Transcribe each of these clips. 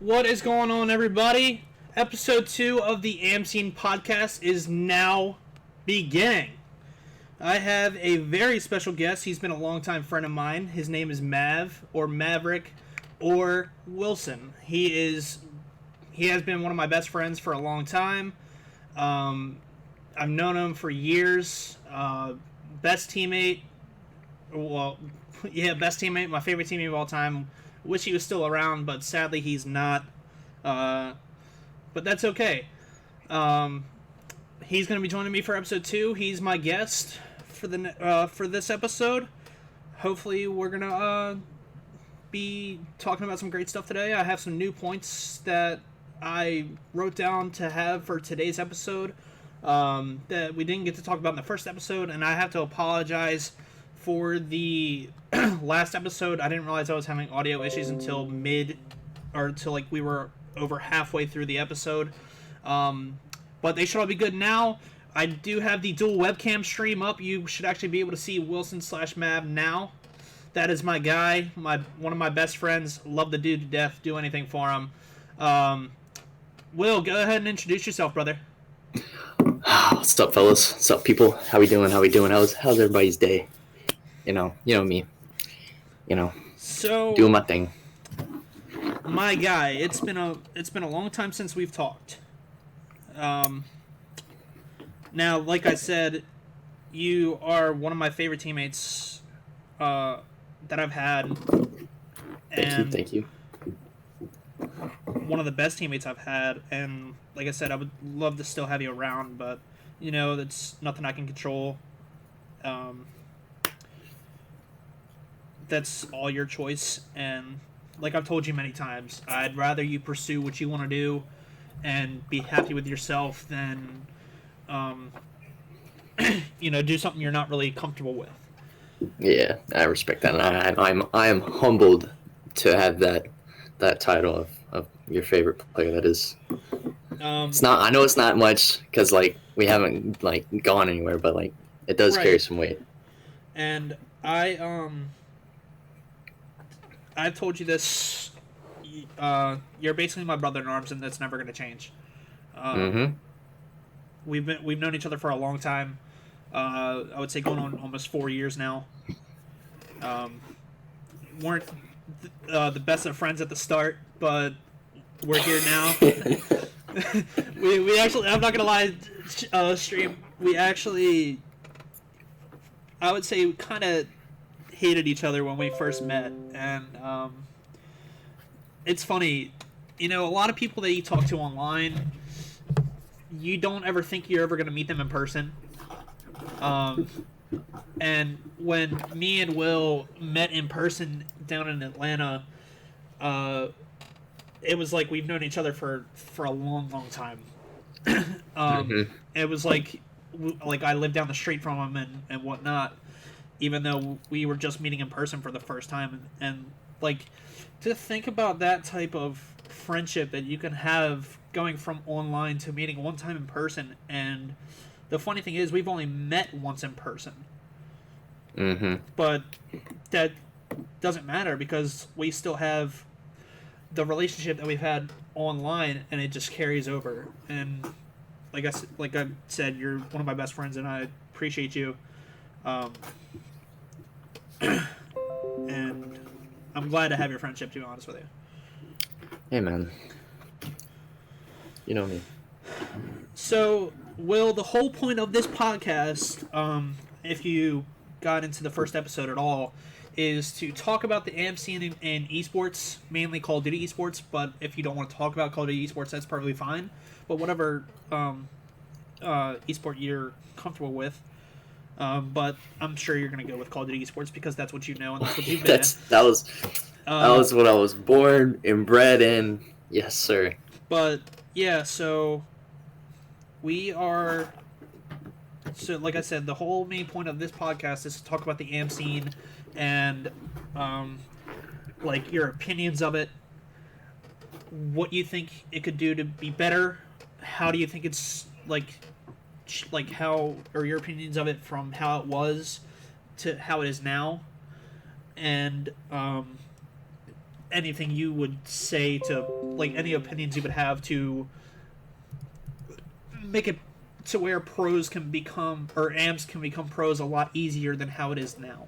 What is going on, everybody? Episode 2 of the AMScene podcast is now beginning. I have a very special guest. He's been a longtime friend of mine. His name is Mav, or Mavrik, or Wilson. He has been one of my best friends for a long time. I've known him for years. Best teammate. Best teammate. My favorite teammate of all time. Wish he was still around, but sadly he's not. But that's okay. He's going to be joining me for episode 2. He's my guest for this episode. Hopefully we're going to be talking about some great stuff today. I have some new points that I wrote down to have for today's episode that we didn't get to talk about in the first episode, and I have to apologize for the last episode. I didn't realize I was having audio issues until we were over halfway through the episode. But they should all be good now. I do have the dual webcam stream up. You should actually be able to see Wilson/Mav now. That is my guy, one of my best friends. Love the dude to death. Do anything for him. Will, go ahead and introduce yourself, brother. What's up, fellas? What's up, people? How we doing? How's everybody's day? You know me. So doing my thing. My guy, it's been a long time since we've talked. Now, like I said, you are one of my favorite teammates that I've had. Thank you. One of the best teammates I've had, and like I said, I would love to still have you around, but that's nothing I can control. That's all your choice, and like I've told you many times, I'd rather you pursue what you want to do and be happy with yourself than do something you're not really comfortable with. Yeah, I respect that, and I am humbled to have that title of your favorite player. That is, it's not. I know it's not much because we haven't gone anywhere, but it does carry some weight. And I've told you this. You're basically my brother in arms, and that's never going to change. We've known each other for a long time. I would say going on almost 4 years now. Weren't the best of friends at the start, but we're here now. we actually, I'm not gonna lie, stream. We actually, I would say, we kind of hated each other when we first met, and it's funny. A lot of people that you talk to online, you don't ever think you're ever gonna meet them in person. And when me and Will met in person down in Atlanta, it was like we've known each other for a long, long time. It was like I lived down the street from him and whatnot, even though we were just meeting in person for the first time. And to think about that type of friendship that you can have going from online to meeting one time in person. And the funny thing is, we've only met once in person. But that doesn't matter because we still have the relationship that we've had online, and it just carries over. And like I said, you're one of my best friends, and I appreciate you. And I'm glad to have your friendship, to be honest with you. Hey, man. You know me. So, Will, the whole point of this podcast, if you got into the first episode at all, is to talk about the AMScene and esports, mainly Call of Duty esports. But if you don't want to talk about Call of Duty esports, that's perfectly fine. But whatever esport you're comfortable with. But I'm sure you're going to go with Call of Duty esports because that's what you know and that's what you've been in. That was what I was born and bred in. Yes, sir. But yeah, so we are. So, like I said, the whole main point of this podcast is to talk about the AMScene and, your opinions of it, what you think it could do to be better, how do you think it's, how, or your opinions of it from how it was to how it is now, and anything you would say to, like, any opinions you would have to make it to where pros can become, or amps can become pros a lot easier than how it is now.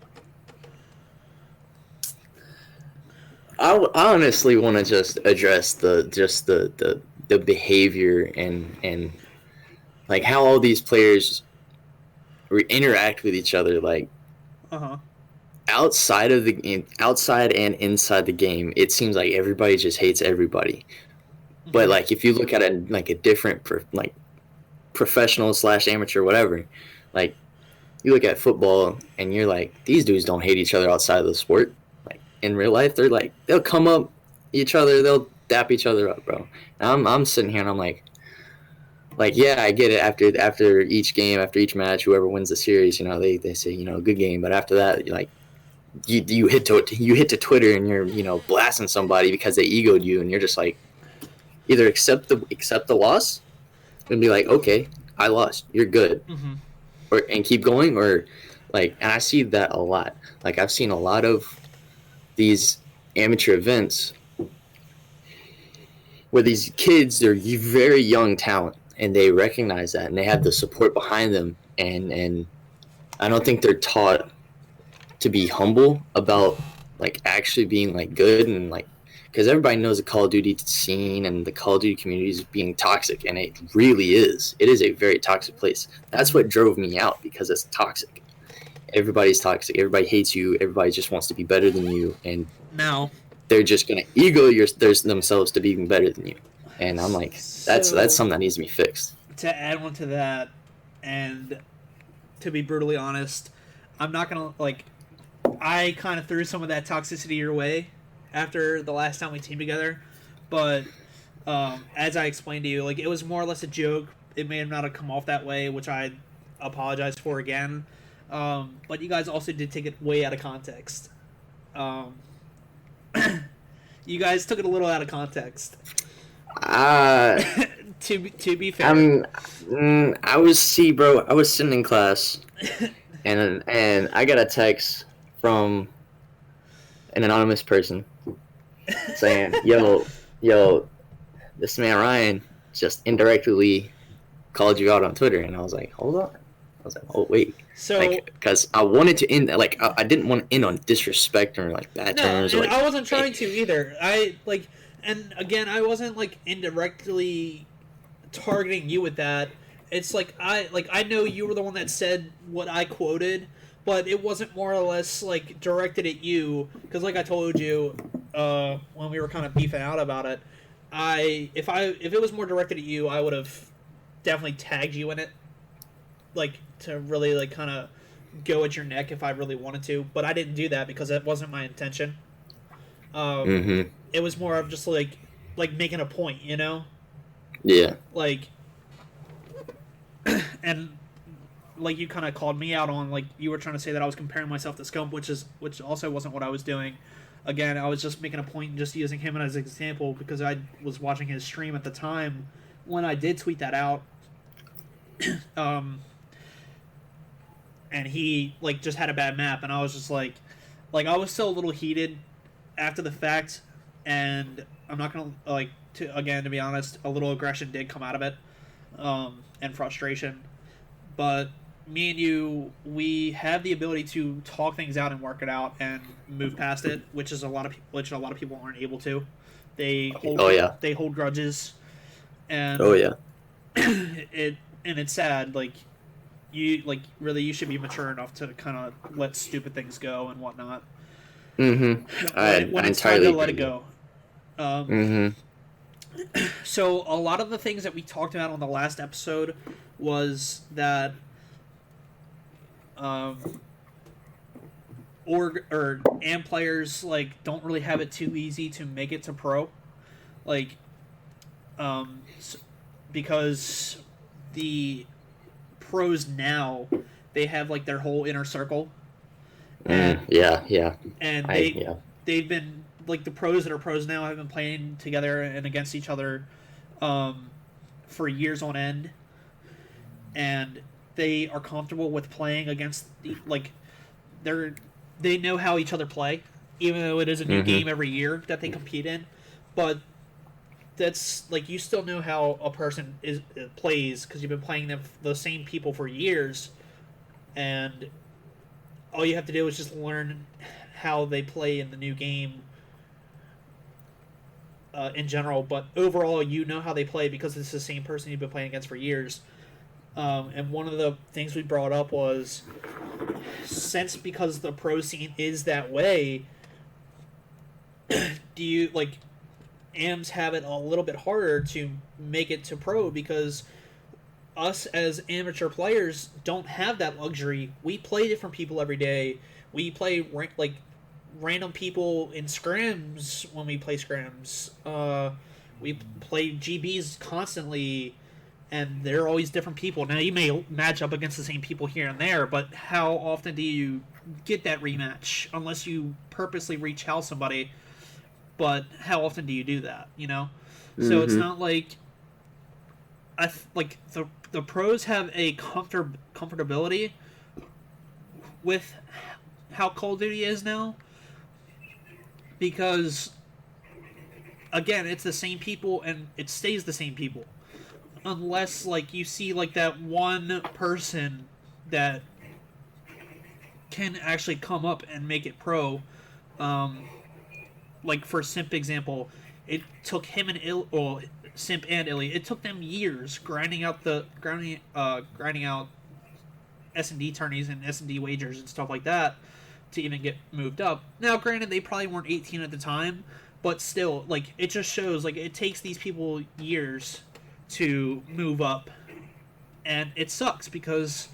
I honestly want to just address the behavior and like how all these players interact with each other, like outside and inside the game. It seems like everybody just hates everybody. But like if you look at it like a different like professional / amateur, whatever, like you look at football and you're like, these dudes don't hate each other outside of the sport. Like in real life, they're like, they'll come up each other, they'll dap each other up, bro. And I'm sitting here and I'm like, yeah, I get it. After each game, after each match, whoever wins the series, you know, they say, you know, good game. But after that, like you hit to Twitter and you're, you know, blasting somebody because they egoed you, and you're just like, either accept the loss and be like, okay, I lost, you're good, or and keep going, or like, and I see that a lot. Like I've seen a lot of these amateur events where these kids, they're very young talent, and they recognize that, and they have the support behind them, and I don't think they're taught to be humble about like actually being like good, and like, because everybody knows the Call of Duty scene and the Call of Duty community is being toxic, and it really is. It is a very toxic place. That's what drove me out, because it's toxic. Everybody's toxic. Everybody hates you. Everybody just wants to be better than you, and now they're just gonna ego themselves to be even better than you. And I'm like, that's something that needs to be fixed. To add on to that, and to be brutally honest, I'm not gonna, like, I kind of threw some of that toxicity your way after the last time we teamed together, but as I explained to you, like, it was more or less a joke. It may have not have come off that way, which I apologize for again. But you guys also did take it way out of context. You guys took it a little out of context. To be fair, I was sitting in class, and I got a text from an anonymous person saying, yo, this man Ryan just indirectly called you out on Twitter. And I was like, hold on. I was like, oh, wait. So, because I wanted to end, like, I didn't want to end on disrespect or like bad terms. No, or, like, I wasn't trying to either. And again, I wasn't like indirectly targeting you with that. It's like I know you were the one that said what I quoted, but it wasn't more or less like directed at you, because like I told you when we were kind of beefing out about it, if it was more directed at you, I would have definitely tagged you in it, like to really like kind of go at your neck if I really wanted to, but I didn't do that because that wasn't my intention. It was more of just like making a point, you know? Yeah. Like, and like you kind of called me out on, like, you were trying to say that I was comparing myself to Scump, which also wasn't what I was doing. Again, I was just making a point and just using him as an example because I was watching his stream at the time when I did tweet that out. And he like just had a bad map, and I was just like I was still a little heated after the fact, and I'm not gonna to be honest, a little aggression did come out of it, and frustration. But me and you, we have the ability to talk things out and work it out and move past it, which a lot of people aren't able to. They hold grudges, and it's sad. Like, you should be mature enough to kind of let stupid things go and whatnot. When it's time to let it go. So a lot of the things that we talked about on the last episode was that or AMP players like don't really have it too easy to make it to pro, like because the pros now, they have like their whole inner circle, and and they've been like, the pros that are pros now have been playing together and against each other for years on end, and they are comfortable with playing against they know how each other play, even though it is a new Mm-hmm. game every year that they compete in. But that's like you still know how a person plays because you've been playing the same people for years, and all you have to do is just learn how they play in the new game in general. But overall, you know how they play because it's the same person you've been playing against for years. And one of the things we brought up was since because the pro scene is that way, do you like AMs have it a little bit harder to make it to pro because us as amateur players don't have that luxury. We play different people every day. We play like random people in scrims when we play scrims. We play GBs constantly, and they're always different people. Now you may match up against the same people here and there, but how often do you get that rematch unless you purposely reach out somebody? But how often do you do that? You know, so it's Mm-hmm. not like like the pros have a comfortability with how Call of Duty is now because again it's the same people and it stays the same people unless like you see like that one person that can actually come up and make it pro. Um, like for Simp example, it took him and Simp and Illy. It took them years grinding out S&D tourneys and S&D wagers and stuff like that to even get moved up. Now, granted, they probably weren't 18 at the time, but still, like it just shows like it takes these people years to move up, and it sucks because,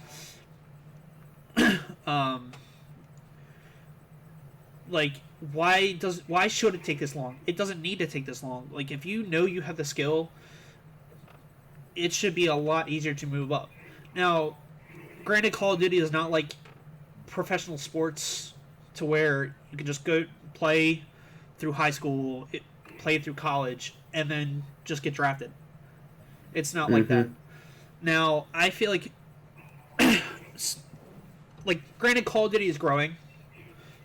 um, like why should it take this long? It doesn't need to take this long. Like if you know you have the skill, it should be a lot easier to move up. Now, granted, Call of Duty is not like professional sports to where you can just go play through high school, play through college, and then just get drafted. It's not like that. Mm-hmm. Now, I feel like granted, Call of Duty is growing.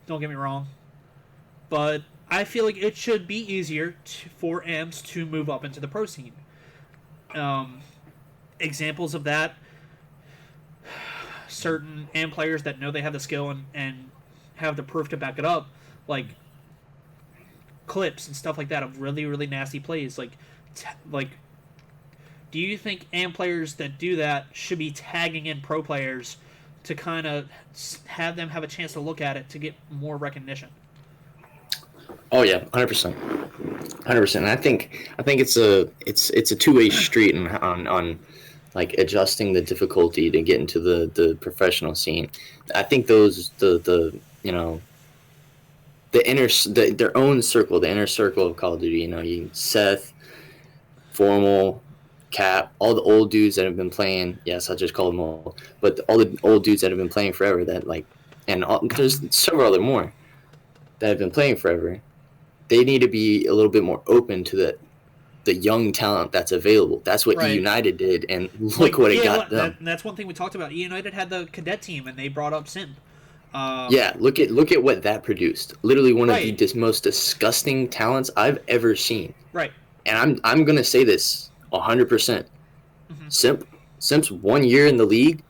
Don't get me wrong, but I feel like it should be easier for AMs to move up into the pro scene. Um, Examples of that: certain AM players that know they have the skill and have the proof to back it up, like clips and stuff like that of really really nasty plays. Like, do you think AM players that do that should be tagging in pro players to kind of have them have a chance to look at it to get more recognition? Oh yeah, 100%, 100%. I think it's a two-way street on like adjusting the difficulty to get into the professional scene. I think those the you know their own circle, the inner circle of Call of Duty. You know, you Seth, Formal, Cap, all the old dudes that have been playing. Yes, I just called them old, but all the old dudes that have been playing forever. That like, and there's several other more that have been playing forever. They need to be a little bit more open to the young talent that's available. That's what E Right. United did, and look Like what it got them. that's one thing we talked about. E United had the cadet team and they brought up Simp. Yeah, look at what that produced. Literally one of the Right. most disgusting talents I've ever seen. Right. And I'm gonna say this 100%. Mm-hmm. Simp's 1 year in the league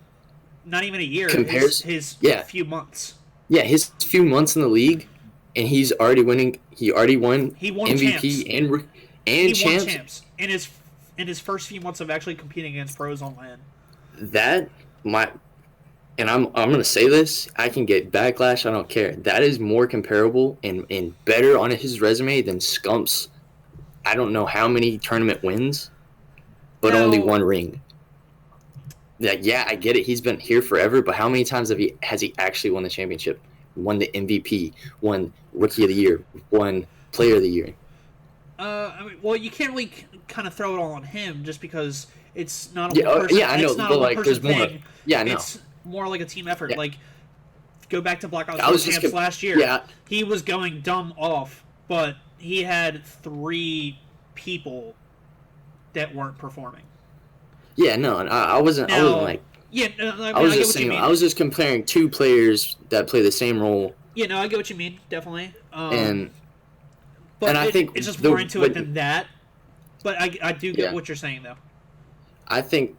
Not even a year. compares. His Yeah, few months. yeah, his few months in the league, and he's already winning. He already won He won MVP champs. and He champs. won champs in his first few months of actually competing against pros on LAN. That my and I'm gonna say this. I can get backlash. I don't care. That is more comparable and better on his resume than Scump's. I don't know how many tournament wins, but only Now, one ring. Like, yeah, I get it. He's been here forever, but how many times has he actually won the championship? Won the MVP, won Rookie of the Year, won Player of the Year. I mean, well, you can't really kind of throw it all on him just because it's not a Yeah, one person. yeah, I know, It's not but a one like, person there's more. thing. Yeah, I know. It's more like a team effort. Yeah. Like, go back to Black Ops I was 4 just champs last year. Yeah, He was going dumb off, but he had 3 people that weren't performing. yeah, no, and I wasn't. I wasn't Now, like. yeah, I mean, I was I get just what you saying. mean. I was just comparing two players that play the same role Yeah, no, I get what you mean, definitely. And But I think it's just more into it than that. But I do get yeah, what you're saying, though. I think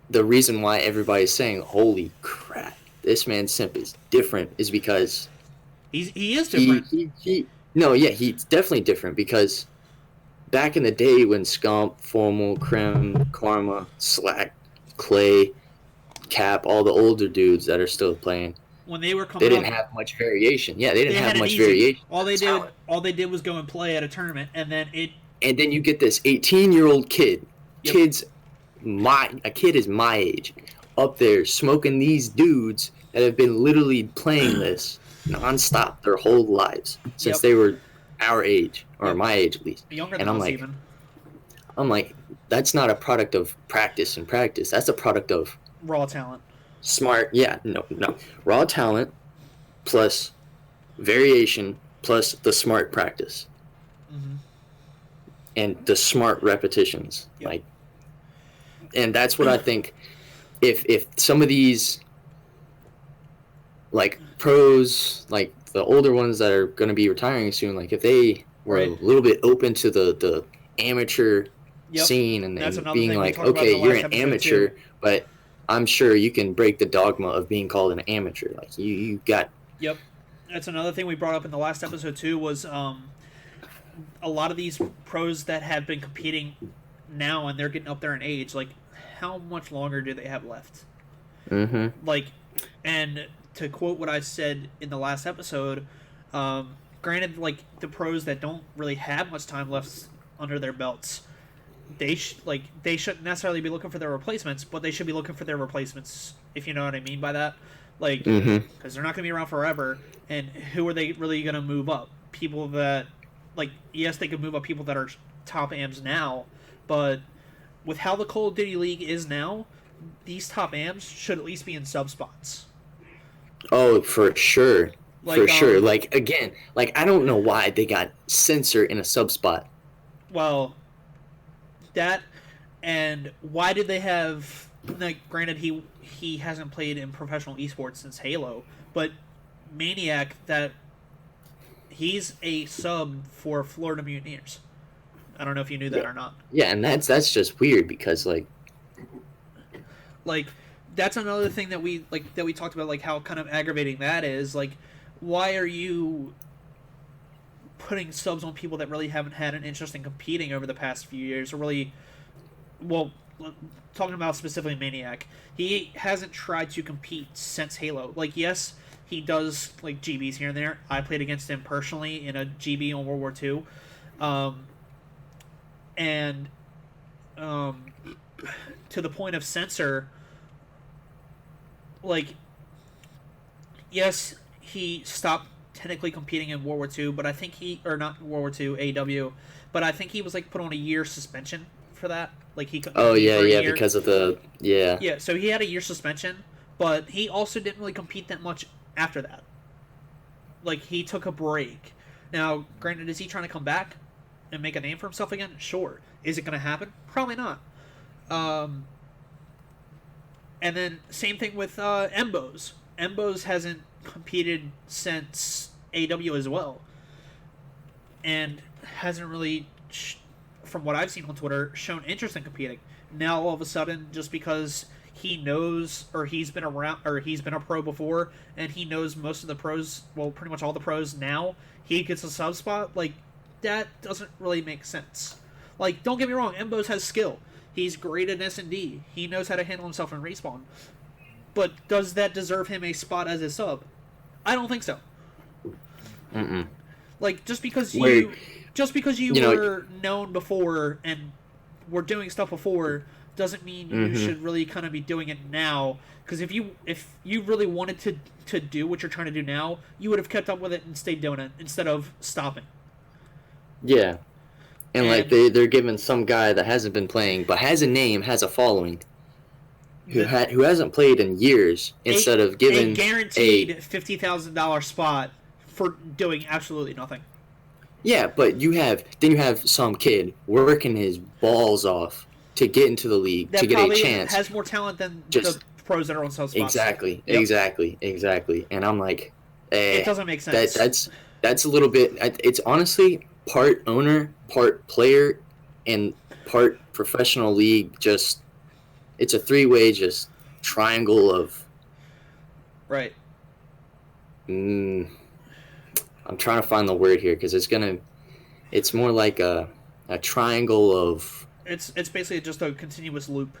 the reason why everybody's saying, "Holy crap, this man Simp is different," is because He is different. no, yeah, he's definitely different because back in the day when Scump, Formal, Krim, Karma, Slack, Clay, Cap, all the older dudes that are still playing, When they were they coming didn't up, have much variation. Yeah, they didn't they have had it much easy. variation. All they did was go and play at a tournament, and then it. And then you get this 18-year-old kid. Yep. A kid is my age, up there smoking these dudes that have been literally playing this nonstop their whole lives since they were our age or my age at least. Younger than us like, even. I'm like, that's not a product of practice. That's a product of raw talent. Smart, yeah, no, raw talent plus variation plus the smart practice. Mm-hmm. And the smart repetitions. Yep. And that's what I think. If some of these like pros, like the older ones that are going to be retiring soon, like if they were a little bit open to the amateur scene and being like, okay, you're an amateur, but I'm sure you can break the dogma of being called an amateur. Like you got. Yep, that's another thing we brought up in the last episode too. Was a lot of these pros that have been competing now and they're getting up there in age, like how much longer do they have left? Mm-hmm. Like, and to quote what I said in the last episode, granted, like the pros that don't really have much time left under their belts, they shouldn't necessarily be looking for their replacements, but they should be looking for their replacements, if you know what I mean by that. Like, because they're not going to be around forever, and who are they really going to move up? People that, like, yes, they could move up people that are top AMs now, but with how the Call of Duty League is now, these top AMs should at least be in sub spots. Oh, for sure. For sure. Like, again, like, I don't know why they got Censor in a sub spot. Well, that, and why did they have, like, granted, he hasn't played in professional esports since Halo, but Maniac, that he's a sub for Florida Mutineers. I don't know if you knew that or not. Yeah, and that's just weird because like that's another thing that we talked about, like how kind of aggravating that is. Like, why are you putting subs on people that really haven't had an interest in competing over the past few years, or really, well, talking about specifically Maniac, he hasn't tried to compete since Halo. Like, yes, he does like GBs here and there. I played against him personally in a GB on World War II. And to the point of Censor, like, yes, he stopped technically competing in World War II, but I think or not World War II, AW, but I think he was like put on a year suspension for that. Like he couldn't compete for a year. Because of the Yeah, so he had a year suspension, but he also didn't really compete that much after that. Like, he took a break. Now, granted, is he trying to come back and make a name for himself again? Sure. Is it going to happen? Probably not. And then same thing with Embos. Embos hasn't competed since AW as well, and hasn't really, from what I've seen on Twitter, shown interest in competing. Now all of a sudden, just because he knows, or he's been around, or he's been a pro before, and he knows most of the pros, well, pretty much all the pros now, he gets a sub spot. Like, that doesn't really make sense. Like, don't get me wrong, Embos has skill. He's great at S&D. He knows how to handle himself in respawn. But does that deserve him a spot as a sub? I don't think so. Mm-mm. Like, just because you were known before and were doing stuff before doesn't mean you should really kind of be doing it now. Because if you really wanted to do what you're trying to do now, you would have kept up with it and stayed doing it instead of stopping. Yeah. And like they're giving some guy that hasn't been playing but has a name, has a following, who hasn't played in years, instead of giving a guaranteed $50,000 spot for doing absolutely nothing. Yeah, but you have some kid working his balls off to get into the league, that to get a chance. Has more talent than the pros that are on sub spots. Exactly. And I'm like, It doesn't make sense. That's a little bit. It's honestly part owner, part player, and part professional league. Just it's a three-way just triangle of. Right. I'm trying to find the word here because it's more like a triangle of. It's basically just a continuous loop.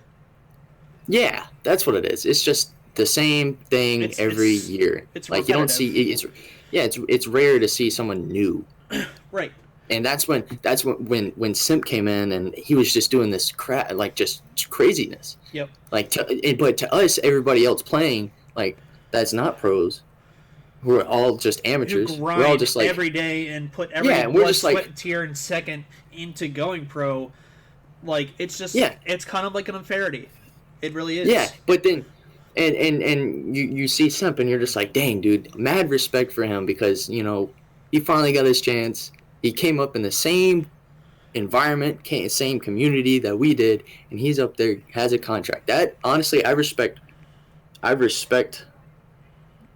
Yeah, that's what it is. It's just the same thing every year. It's like repetitive. You don't see it's rare to see someone new. Right. And that's when Simp came in and he was just doing this crap like just craziness. Yep. Like but to us everybody else playing like that's not pros. We're all just amateurs. We're all just like every day and put every blood, sweat, and tear and second into going pro. Like it's just it's kind of like an unfairity. It really is. Yeah, but then and you see Simp and you're just like, dang, dude, mad respect for him because, you know, he finally got his chance. He came up in the same environment, same community that we did, and he's up there, has a contract. That honestly, I respect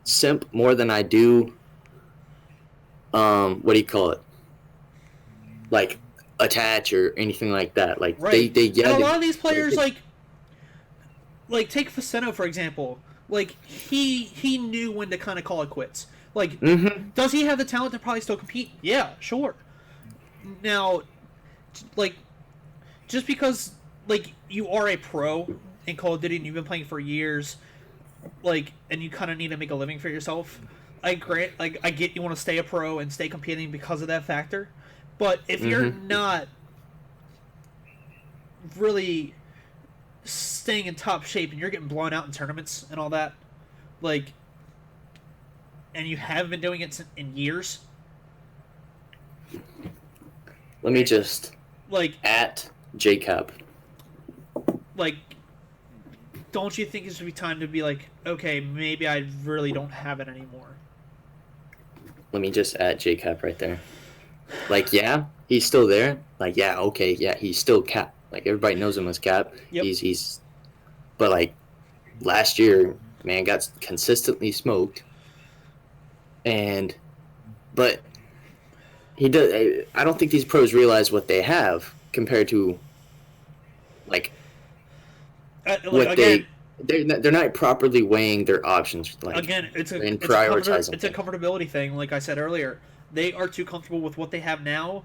Simp more than I do what do you call it? Like attach or anything like that. Like right. they and a lot of these players like take Faceno for example. Like he knew when to kind of call it quits. Like does he have the talent to probably still compete? Yeah, sure. Now like just because like you are a pro in Call of Duty and you've been playing for years, like and you kind of need to make a living for yourself. I get you want to stay a pro and stay competing because of that factor. But if you're not really staying in top shape and you're getting blown out in tournaments and all that, like, and you haven't been doing it in years. Let me just like at JCap. Like, don't you think it should be time to be like, okay, maybe I really don't have it anymore? Let me just add JCap right there. Like, yeah, he's still there. Like, yeah, okay, yeah, he's still Cap. Like, everybody knows him as Cap. Yep. He's but, like, last year, man got consistently smoked. But he does. I don't think these pros realize what they have compared to, like what again, they're not properly weighing their options. Like, again, it's a comfortability thing. Like I said earlier, they are too comfortable with what they have now.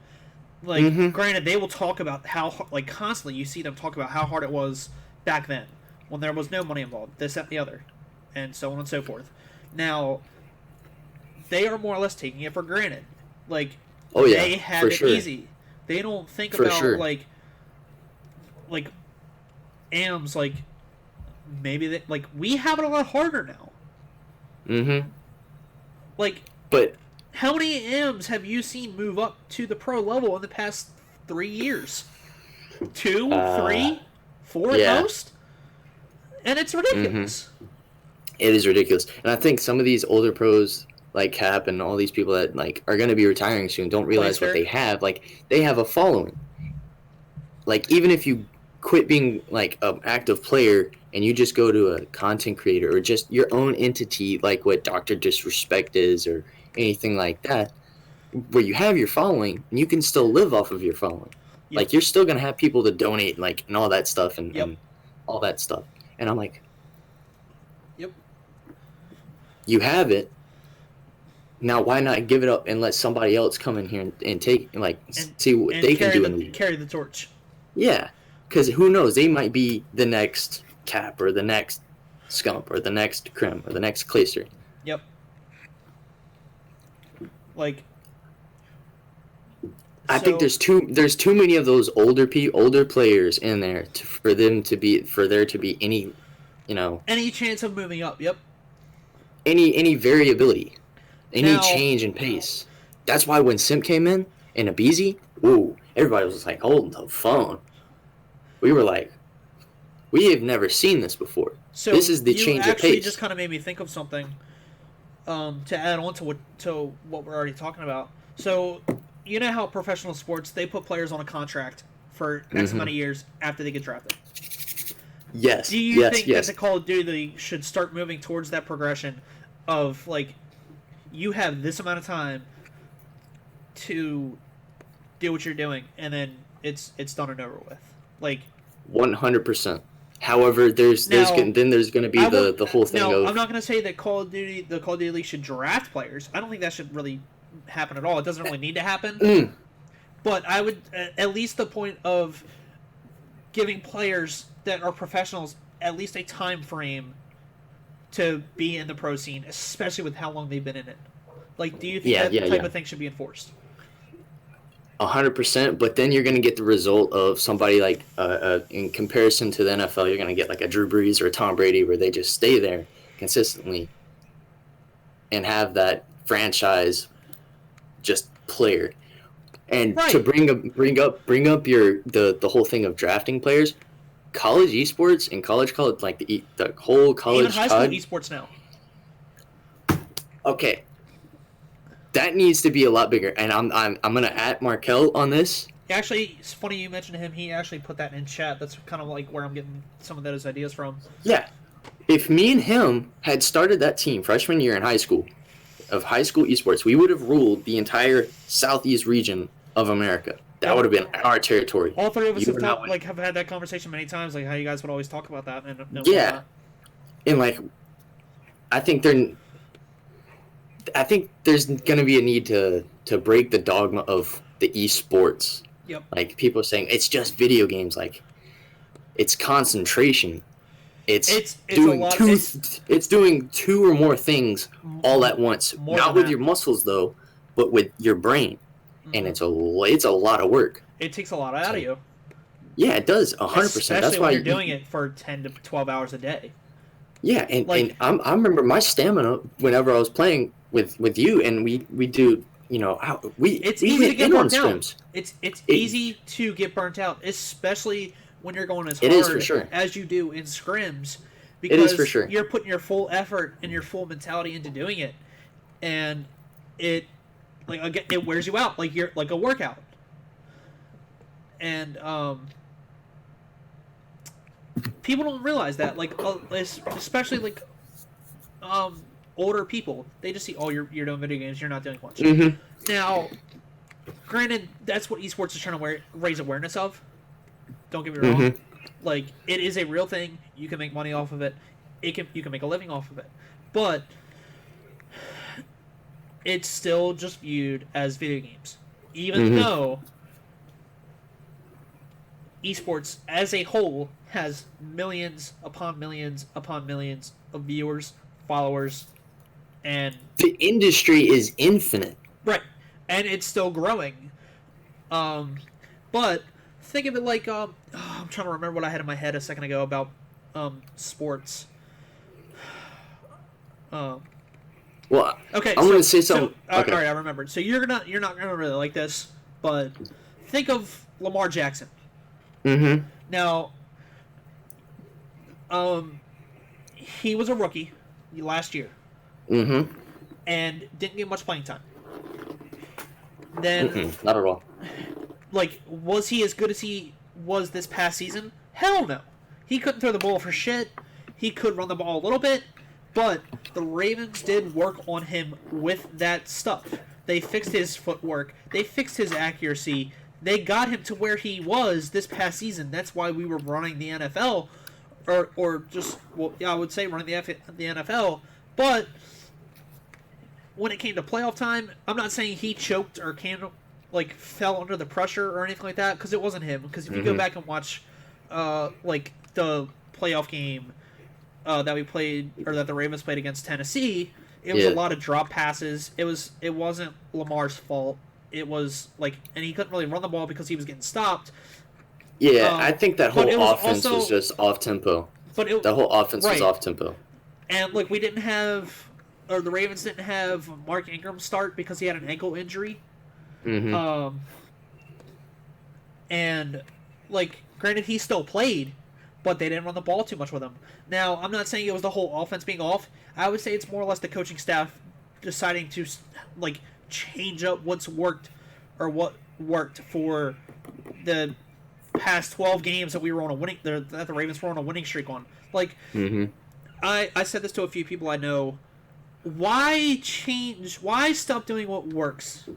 Like, granted, they will talk about how, like, constantly you see them talk about how hard it was back then when there was no money involved, this, that, and the other, and so on and so forth. Now, they are more or less taking it for granted. Like, they have it easy. They don't think about like AMs, like maybe they, like we have it a lot harder now. Like, but how many AMs have you seen move up to the pro level in the past 3 years? 2, 3, 4 at most? And it's ridiculous. It is ridiculous. And I think some of these older pros like Cap and all these people that like are going to be retiring soon don't realize what they have. Like, they have a following. Like, even if you quit being like an active player and you just go to a content creator or just your own entity, like what Dr. Disrespect is or anything like that, where you have your following and you can still live off of your following. Yep. Like, you're still going to have people to donate, like, and all that stuff and all that stuff. And I'm like, yep, you have it. Now, why not give it up and let somebody else come in here and take, like, see what they can do? Carry the torch. Yeah, because who knows? They might be the next Cap or the next Scump or the next Krim or the next Clayster. Yep. Like, I think there's too many of those older players in there for there to be any, any chance of moving up. Yep. Any variability. Any change in pace. That's why when Simp came in and Abizi, whoa, everybody was like holding the phone. We were like, we have never seen this before. So this is the change of pace. You actually just kind of made me think of something to add on to what we're already talking about. So, you know how professional sports, they put players on a contract for X amount of years after they get drafted? Yes. Do you think that the Call of Duty should start moving towards that progression of, like, you have this amount of time to do what you're doing, and then it's done and over with. Like 100%. However, there's going to be the whole thing of. I'm not going to say that the Call of Duty League should draft players. I don't think that should really happen at all. It doesn't really need to happen. But I would at least the point of giving players that are professionals at least a time frame to be in the pro scene, especially with how long they've been in it. Like, do you think that type of thing should be enforced? 100%, but then you're going to get the result of somebody like, in comparison to the NFL, you're going to get like a Drew Brees or a Tom Brady where they just stay there consistently and have that franchise just player. And to bring up the whole thing of drafting players, college esports and college like the whole college, even high school esports now. Okay. That needs to be a lot bigger, and I'm gonna at Markel on this. Actually, it's funny you mentioned him. He actually put that in chat. That's kind of like where I'm getting some of those ideas from. Yeah, if me and him had started that team freshman year in high school esports, we would have ruled the entire southeast region of America. That would have been our territory. All three of us have had that conversation many times, like how you guys would always talk about that. And and like, I think there's going to be a need to break the dogma of the esports. Yep. Like, people are saying it's just video games. Like, it's concentration. It's doing two or more things all at once. Not with your muscles though, but with your brain. And it's a lot of work. It takes a lot out of you. Yeah, it does. 100%. Especially That's why you're doing it for 10 to 12 hours a day. Yeah, and I remember my stamina whenever I was playing with you, and we do, it's easy to get burnt out. It's easy to get burnt out, especially when you're going as hard as you do in scrims, because it is for sure. You're putting your full effort and your full mentality into doing it, and it wears you out like a workout. And people don't realize that, especially older people, they just see, oh, you're doing video games, you're not doing much. Mm-hmm. Now, granted, that's what esports is trying to raise awareness of. Don't get me wrong. Mm-hmm. Like, it is a real thing. You can make money off of it. You can make a living off of it. But it's still just viewed as video games, even though esports as a whole has millions upon millions upon millions of viewers, followers, and the industry is infinite. Right, and it's still growing. But think of it like I'm trying to remember what I had in my head a second ago about sports. Well, okay, I'm going to say something. Okay. All right, I remembered. So you're not gonna really like this, but think of Lamar Jackson. Mm-hmm. Now, he was a rookie last year. Mm-hmm. And didn't get much playing time. Then, not at all. Like, was he as good as he was this past season? Hell no. He couldn't throw the ball for shit. He could run the ball a little bit, but the Ravens did work on him with that stuff. They fixed his footwork. They fixed his accuracy. They got him to where he was this past season. That's why we were running the NFL, I would say running the NFL. But when it came to playoff time, I'm not saying he choked or fell under the pressure or anything like that, because it wasn't him. Because if you go back and watch, the playoff game that we played, or that the Ravens played against Tennessee, it was a lot of drop passes. It wasn't Lamar's fault. It was and he couldn't really run the ball because he was getting stopped. Yeah, I think that whole offense was just off tempo. But the whole offense was off tempo. And we didn't have, or the Ravens didn't have Mark Ingram start because he had an ankle injury. Mm-hmm. And granted, he still played, but they didn't run the ball too much with him. Now, I'm not saying it was the whole offense being off. I would say it's more or less the coaching staff deciding to change up what's worked, or what worked for the past 12 games that we were on that the Ravens were on a winning streak on. I said this to a few people I know why change? Why stop doing what works?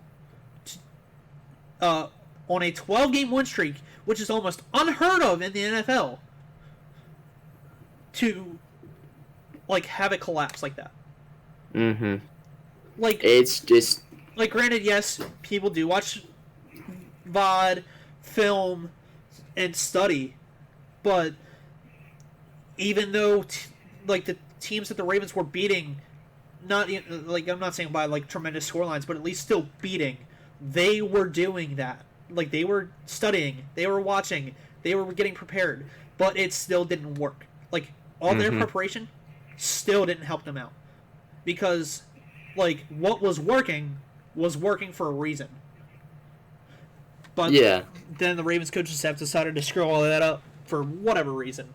On a 12-game win streak, which is almost unheard of in the NFL, to like have it collapse like that. Mm-hmm. Like it's just like granted, yes, people do watch VOD, film, and study, but even though like the teams that the Ravens were beating, not like I'm not saying by like tremendous scorelines, but at least still beating, they were doing that. Like they were studying, they were watching, they were getting prepared, but it still didn't work. Like all their preparation still didn't help them out because like what was working for a reason. But then the Ravens coaching staff decided to screw all of that up for whatever reason.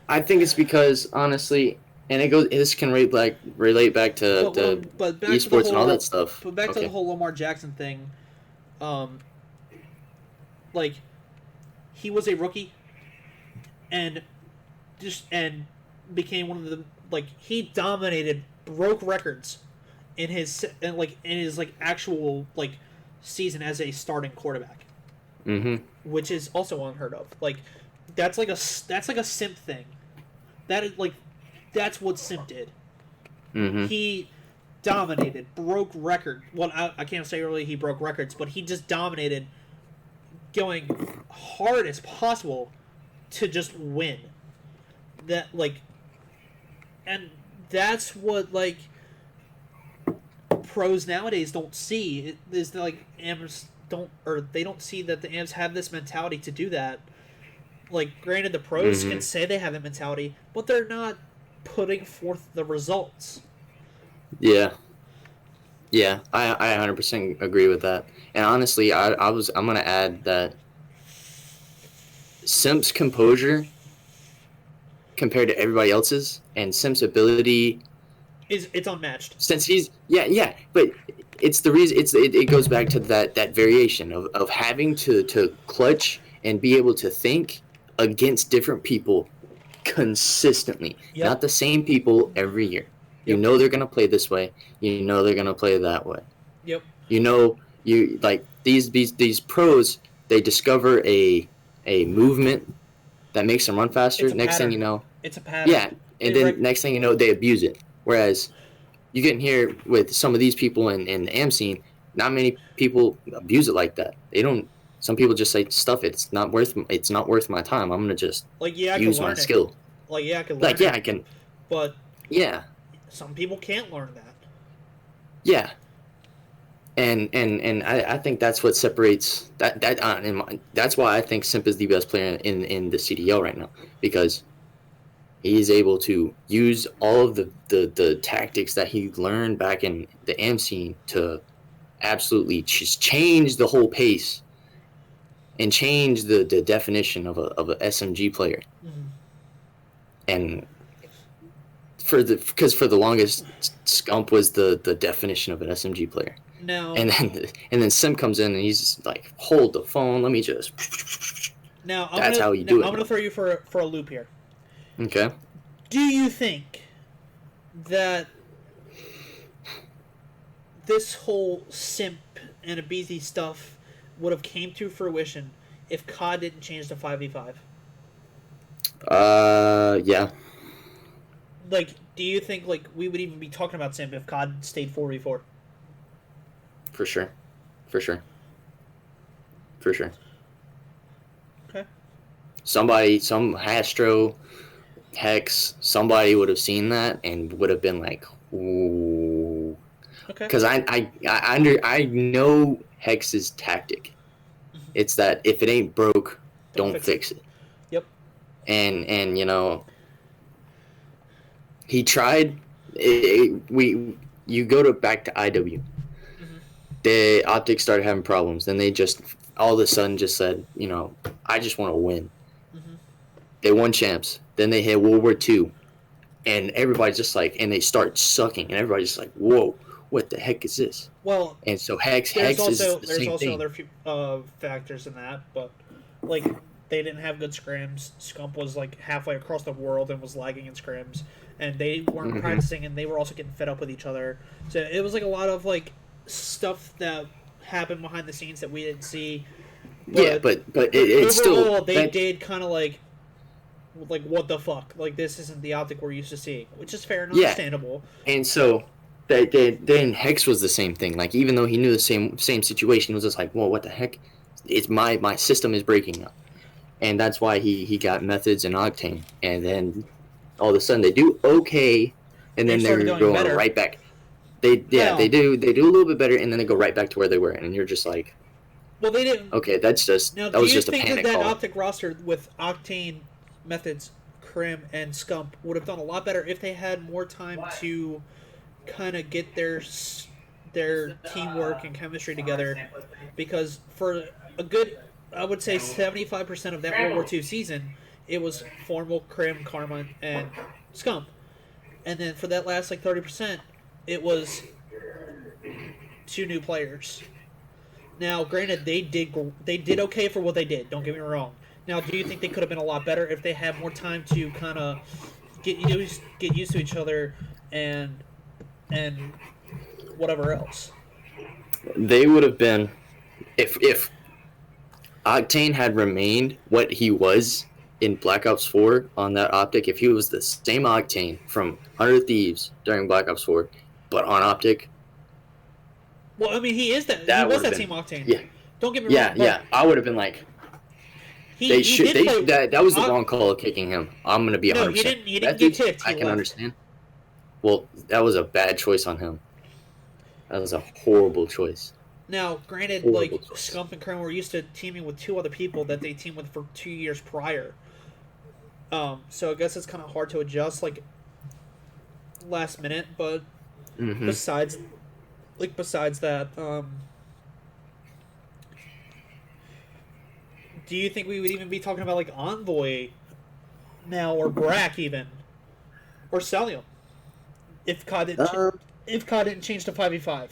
I think it's because honestly, and it goes. This can relate back to but back esports to the whole, and all that stuff. But back to the whole Lamar Jackson thing. Like he was a rookie, and became one of the he dominated, broke records in his actual season as a starting quarterback, which is also unheard of. Like that's like a simp thing. That is that's what Simp did. He dominated, broke record. Well, I can't say really he broke records, but he just dominated, going hard as possible to just win. That and that's what pros nowadays don't see. Is AMs they don't see that the AMs have this mentality to do that. Granted, the pros can say they have that mentality, but they're not putting forth the results. Yeah, I 100% agree with that. And honestly, I'm gonna add that Simp's composure compared to everybody else's, and Simp's ability it's unmatched. Since he's but it's the reason it goes back to that variation of having to clutch and be able to think against different people consistently. Yep. Not the same people every year. You know they're gonna play this way. You know they're gonna play that way. Yep. You know these pros, they discover a movement that makes them run faster. Next thing you know, it's a pattern. Yeah, and then next thing you know, they abuse it. Whereas you get in here with some of these people in the AM scene, not many people abuse it like that. They don't. Some people just say, "Stuff it. It's not worth my time. I'm gonna just use my skill." I can learn I can. But some people can't learn that. Yeah. And I think that's what separates that's why I think Simp is the best player in the CDL right now, because he's able to use all of the tactics that he learned back in the AM scene to absolutely just change the whole pace and change the definition of a SMG player. And for the longest, Scump was the definition of an SMG player. No. And then Sim comes in and he's just like, hold the phone, let me just. Now how you do it. I'm gonna throw you for a loop here. Okay. Do you think that this whole Simp and Abizi stuff would have came to fruition if COD didn't change to 5v5? Yeah. Do you think we would even be talking about Simp if COD stayed 4v4? For sure. Okay. Some Hastro, Hex, somebody would have seen that and would have been like, ooh. Okay. Because I know Hex's tactic. It's that if it ain't broke, don't fix it. Yep. And he tried. You go back to IW. The optics started having problems. Then they just all of a sudden just said, I just want to win. They won champs. Then they hit World War II, and everybody's just and they start sucking, and everybody's just like, whoa, what the heck is this? Well, and so Hex is the same thing. There's also other factors in that, but they didn't have good scrims. Scump was like halfway across the world and was lagging in scrims, and they weren't practicing, and they were also getting fed up with each other. So it was like a lot of like stuff that happened behind the scenes that we didn't see. But it's overall, still they did kind of like what the fuck? Like this isn't the optic we're used to seeing, which is fair and understandable. And so then Hex was the same thing. Like even though he knew the same situation, he was just like, "Whoa, what the heck? It's my system is breaking now," and that's why he got methods and Octane, and then all of a sudden they do okay, and then they're going right back. They do a little bit better, and then they go right back to where they were, and you're just like, well, they didn't. Okay, that was just a panic call. Do you think that optic roster with Octane, Methods, Crim, and Scump would have done a lot better if they had more time to kind of get their teamwork and chemistry together? Because for a good, I would say 75% of that World War II season, it was Formal, Crim, Karma, and Scump. And then for that last 30%, it was 2 new players. Now, granted, they did okay for what they did. Don't get me wrong. Now, do you think they could have been a lot better if they had more time to kind of get used to each other and whatever else? They would have been if Octane had remained what he was in Black Ops 4 on that optic. If he was the same Octane from 100 Thieves during Black Ops 4, but on optic. Well, I mean, he was that same Octane. Yeah. Don't get me wrong. Yeah. I would have been like, that was the wrong call of kicking him. I'm gonna be 100%. No, he didn't get kicked. I can understand. Well, that was a bad choice on him. That was a horrible choice. Now, granted, Scump and Kern were used to teaming with 2 other people that they teamed with for 2 years prior. So I guess it's kind of hard to adjust last minute. But besides that, do you think we would even be talking about Envoy now, or Brack even, or Celium, if COD didn't change to 5v5?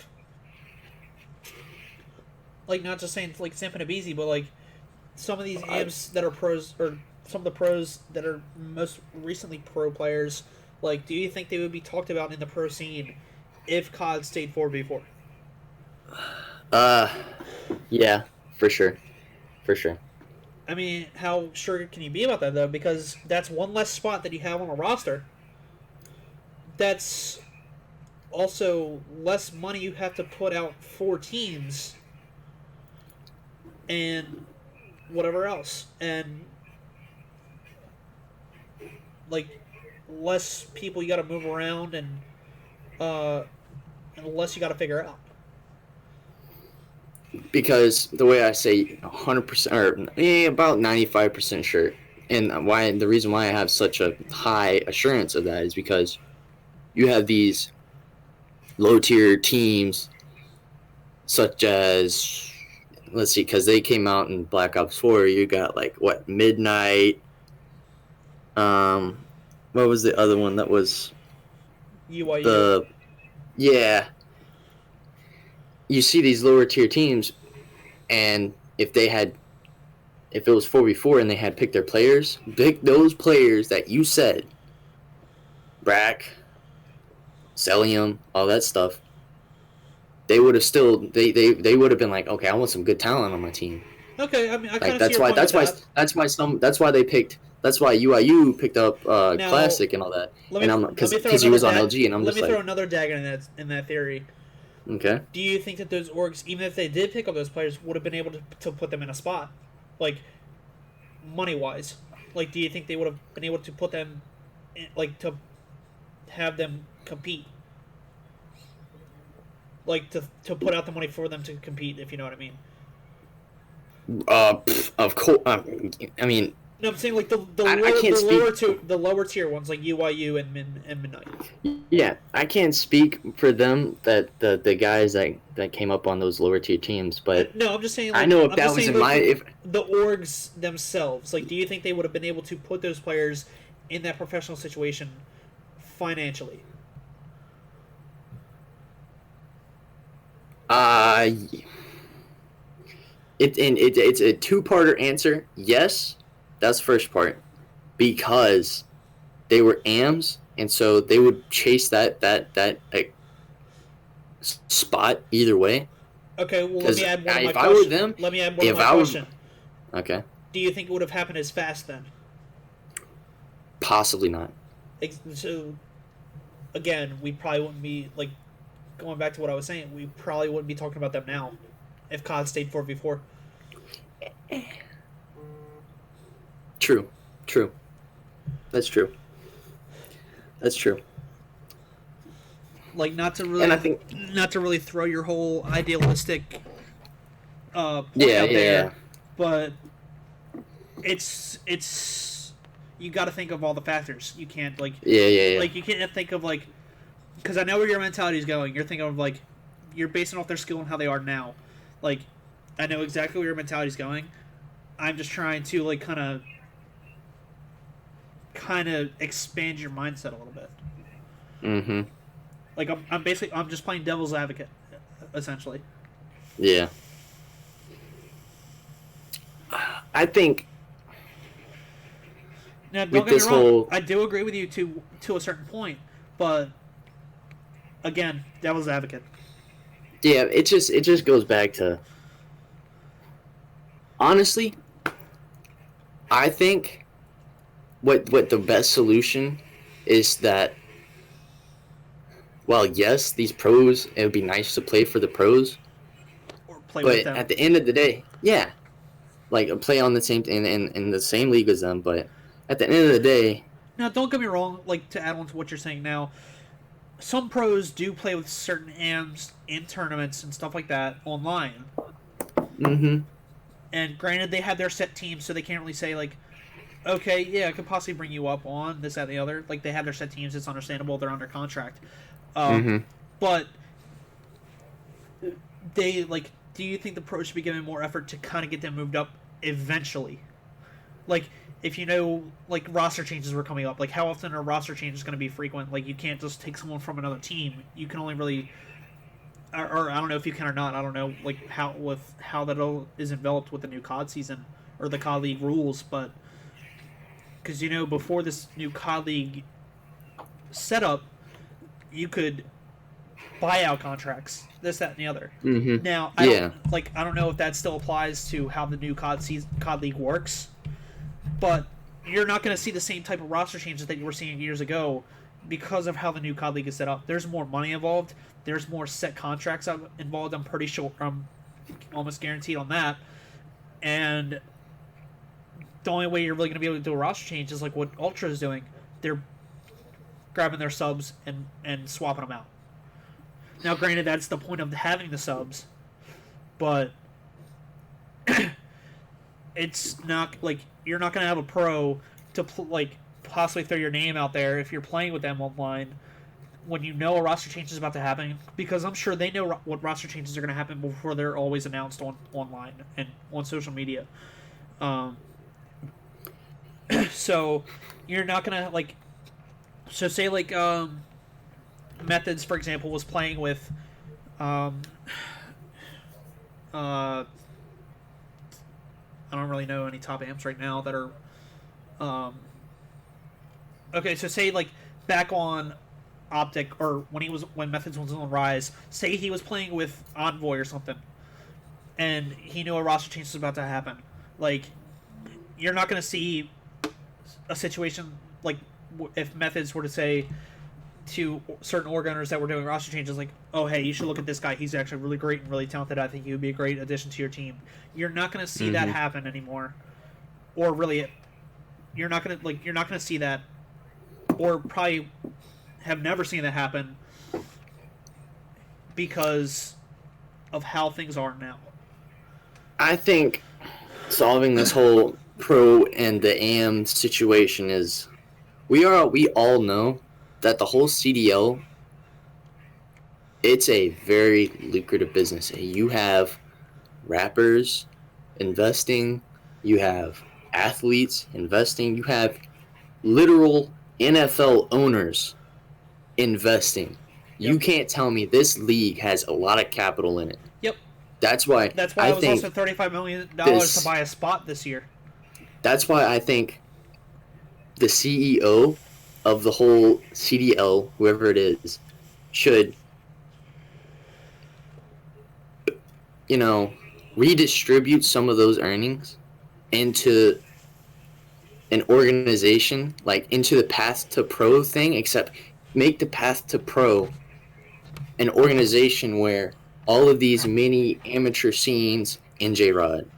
Not just saying Samp and Abizi, but some of these amps that are pros, or some of the pros that are most recently pro players, do you think they would be talked about in the pro scene if COD stayed 4v4? Yeah, for sure. I mean, how sure can you be about that, though? Because that's one less spot that you have on a roster. That's also less money you have to put out for teams and whatever else. And, less people you got to move around and less you got to figure out. Because the way I say 100% or about 95% sure, and the reason why I have such a high assurance of that is because you have these low tier teams such as, let's see, because they came out in Black Ops 4. You got Midnight. What was the other one that was UIU? You see these lower tier teams, and if it was 4v4 and they had picked their players, pick those players that you said, Brack, Celium, all that stuff, they would have still they would have been like, okay, I want some good talent on my team. Okay, I mean, I kind of see your point with that. That's why UIU picked up Classic and all that. Because he was on LG, and let me throw another dagger in that theory. Okay. Do you think that those orgs, even if they did pick up those players, would have been able to put them in a spot, money-wise? Do you think they would have been able to put them, to have them compete? To put out the money for them to compete, if you know what I mean? Of course. I mean. No, I'm saying the lower tier ones like UIU and Midnight. Yeah, I can't speak for them, that the guys that came up on those lower tier teams, but no, I'm just saying. I know if that was in the orgs themselves, do you think they would have been able to put those players in that professional situation financially? It's a two-parter answer. Yes, That's the first part. Because they were AMs, and so they would chase that like, spot either way. Okay, well, let me add one of my if I were questions. them, Let me add one of if my I were, question. okay, Do you think it would have happened as fast then? possibly not. So, again, we probably wouldn't be, like, going back to what I was saying, we probably wouldn't be talking about them now if COD stayed 4v4. True. That's true. Like, not to really throw your whole idealistic point out there, but it's you got to think of all the factors. You can't like you can't think of like, because I know where your mentality is going. You're thinking of like, you're basing off their skill and how they are now. Like, I know exactly where your mentality is going. I'm just trying to like kind of expand your mindset a little bit. Mm-hmm. Like I'm just playing devil's advocate, essentially. Yeah. I think. Now, don't get me wrong. I do agree with you to a certain point, but again, devil's advocate. Yeah, it just goes back to. Honestly, I think what the best solution is that. Well, yes, these pros, it would be nice to play for the pros. Or play but with them. At the end of the day, yeah. Like, play on the same in the same league as them, but at the end of the day. Now, don't get me wrong, like, to add on to what you're saying now, some pros do play with certain AMs in tournaments and stuff like that online. Mm-hmm. And granted, they have their set teams, so they can't really say, like, okay, yeah, I could possibly bring you up on this, that, and the other. Like, they have their set teams, it's understandable, they're under contract. But they, like, do you think the pros should be given more effort to kind of get them moved up eventually? Like, if you know, like, roster changes were coming up, like, how often are roster changes going to be frequent? Like, you can't just take someone from another team. You can only really, or I don't know if you can or not. I don't know, like, how that all is enveloped with the new COD season or the COD League rules, but because, you know, before this new COD League setup, you could buy out contracts, this, that, and the other. Mm-hmm. Now, I don't know if that still applies to how the new COD League works, but you're not going to see the same type of roster changes that you were seeing years ago because of how the new COD League is set up. There's more money involved. There's more set contracts involved. I'm pretty sure. I'm almost guaranteed on that. And the only way you're really going to be able to do a roster change is like what Ultra is doing. They're grabbing their subs and swapping them out. Now, granted, that's the point of having the subs, but it's not like you're not going to have a pro to like possibly throw your name out there if you're playing with them online when you know a roster change is about to happen, because I'm sure they know what roster changes are going to happen before they're always announced online and on social media. So you're not going to like. So say like Methods, for example, was playing with I don't really know any top amps right now that are okay, so say like back on Optic, or when Methods was on Rise, say he was playing with Envoy or something and he knew a roster change was about to happen. Like, you're not going to see a situation like if Methods were to say to certain org owners that were doing roster changes, like, oh, hey, you should look at this guy. He's actually really great and really talented. I think he would be a great addition to your team. You're not going to see that happen anymore. Or really, you're not going to see that, or probably have never seen that happen because of how things are now. I think solving this whole pro and the AM situation is we all know that the whole CDL, it's a very lucrative business. You have rappers investing, you have athletes investing, you have literal NFL owners investing. Yep. You can't tell me this league has a lot of capital in it. Yep. That's why it was also $35 million to buy a spot this year. That's why I think the CEO of the whole CDL, whoever it is, should, you know, redistribute some of those earnings into an organization, like into the Path to Pro thing, except make the Path to Pro an organization where all of these mini amateur scenes, NJ Rod,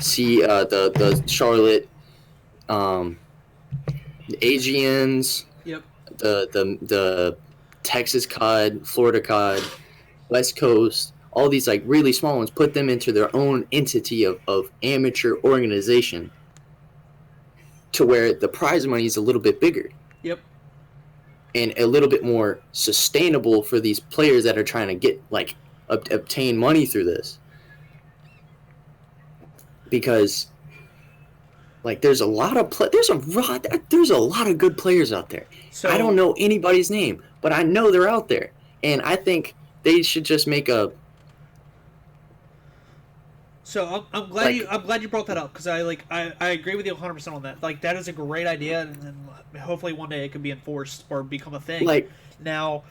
see the Charlotte, the AGNs, Yep. the Texas COD, Florida COD, West Coast, all these like really small ones, put them into their own entity of amateur organization to where the prize money is a little bit bigger. Yep. And a little bit more sustainable for these players that are trying to get like obtain money through this, because like there's a lot of there's a lot of good players out there. So I don't know anybody's name, but I know they're out there, and I think they should just make a. So I'm glad you brought that up, because I agree with you 100% on that. Like, that is a great idea, and hopefully one day it can be enforced or become a thing. Like, now,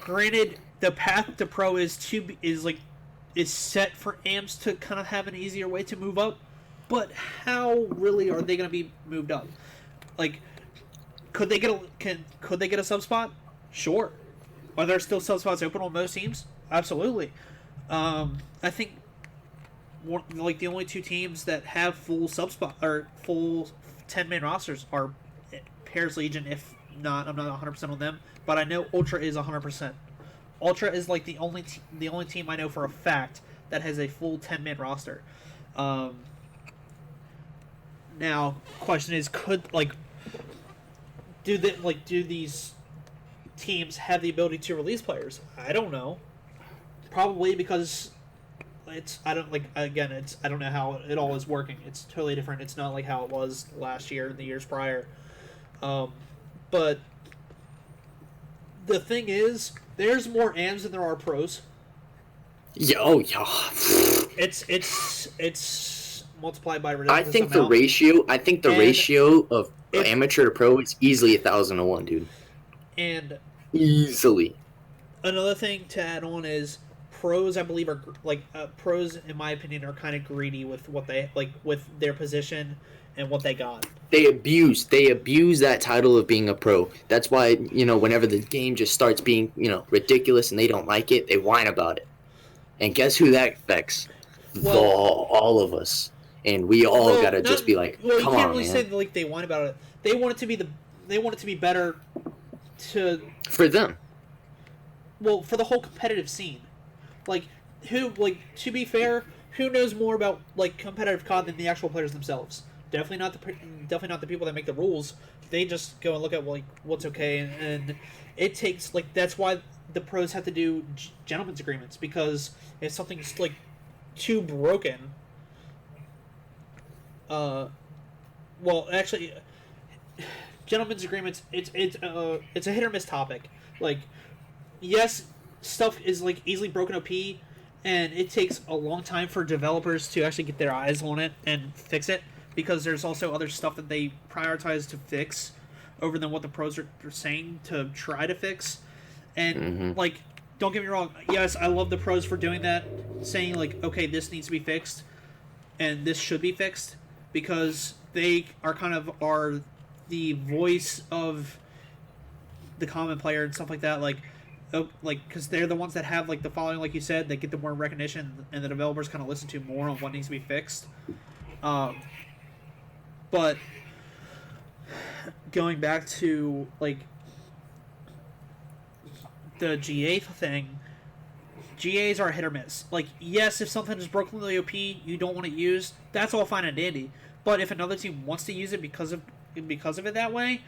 granted, the path to pro is set for AMs to kind of have an easier way to move up, but how really are they going to be moved up? Like, could they get a sub spot? Sure. Are there still sub spots open on most teams? Absolutely. I think like the only two teams that have full sub spot or full 10-man rosters are Paris Legion. If not, I'm not 100% on them, but I know Ultra is 100%. Ultra is like the only team I know for a fact that has a full 10-man roster. Now, question is, do these teams have the ability to release players? I don't know. Probably, because I don't know how it all is working. It's totally different. It's not like how it was last year and the years prior. But the thing is, there's more AMs than there are pros. Yeah. It's multiplied by I think the ratio. I think the ratio of amateur to pro is easily 1,000 to 1, dude. And easily. Another thing to add on is, pros, I believe, are pros, in my opinion, are kind of greedy with what they with their position and what they got. They abuse that title of being a pro. That's why, whenever the game just starts being, ridiculous and they don't like it, they whine about it. And guess who that affects? All of us. And we all gotta just be like, come on, man. You can't really say that, they whine about it. They want it to be better for them. Well, for the whole competitive scene. To be fair, who knows more about competitive COD than the actual players themselves? Definitely not the people that make the rules. They just go and look at what's okay, and it takes that's why the pros have to do gentlemen's agreements, because if something's too broken, actually, gentlemen's agreements, it's a hit or miss topic. Yes, stuff is easily broken OP, and it takes a long time for developers to actually get their eyes on it and fix it, because there's also other stuff that they prioritize to fix over than what the pros are saying to try to fix. And don't get me wrong, yes, I love the pros for doing that, saying okay, this needs to be fixed and this should be fixed, because they are the voice of the common player and stuff like that. Because they're the ones that have the following, like you said, they get the more recognition, and the developers kind of listen to more on what needs to be fixed. But going back to the GA thing, GAs are hit or miss. Yes, if something is brokenly OP, you don't want it used, that's all fine and dandy. But if another team wants to use it because of it that way,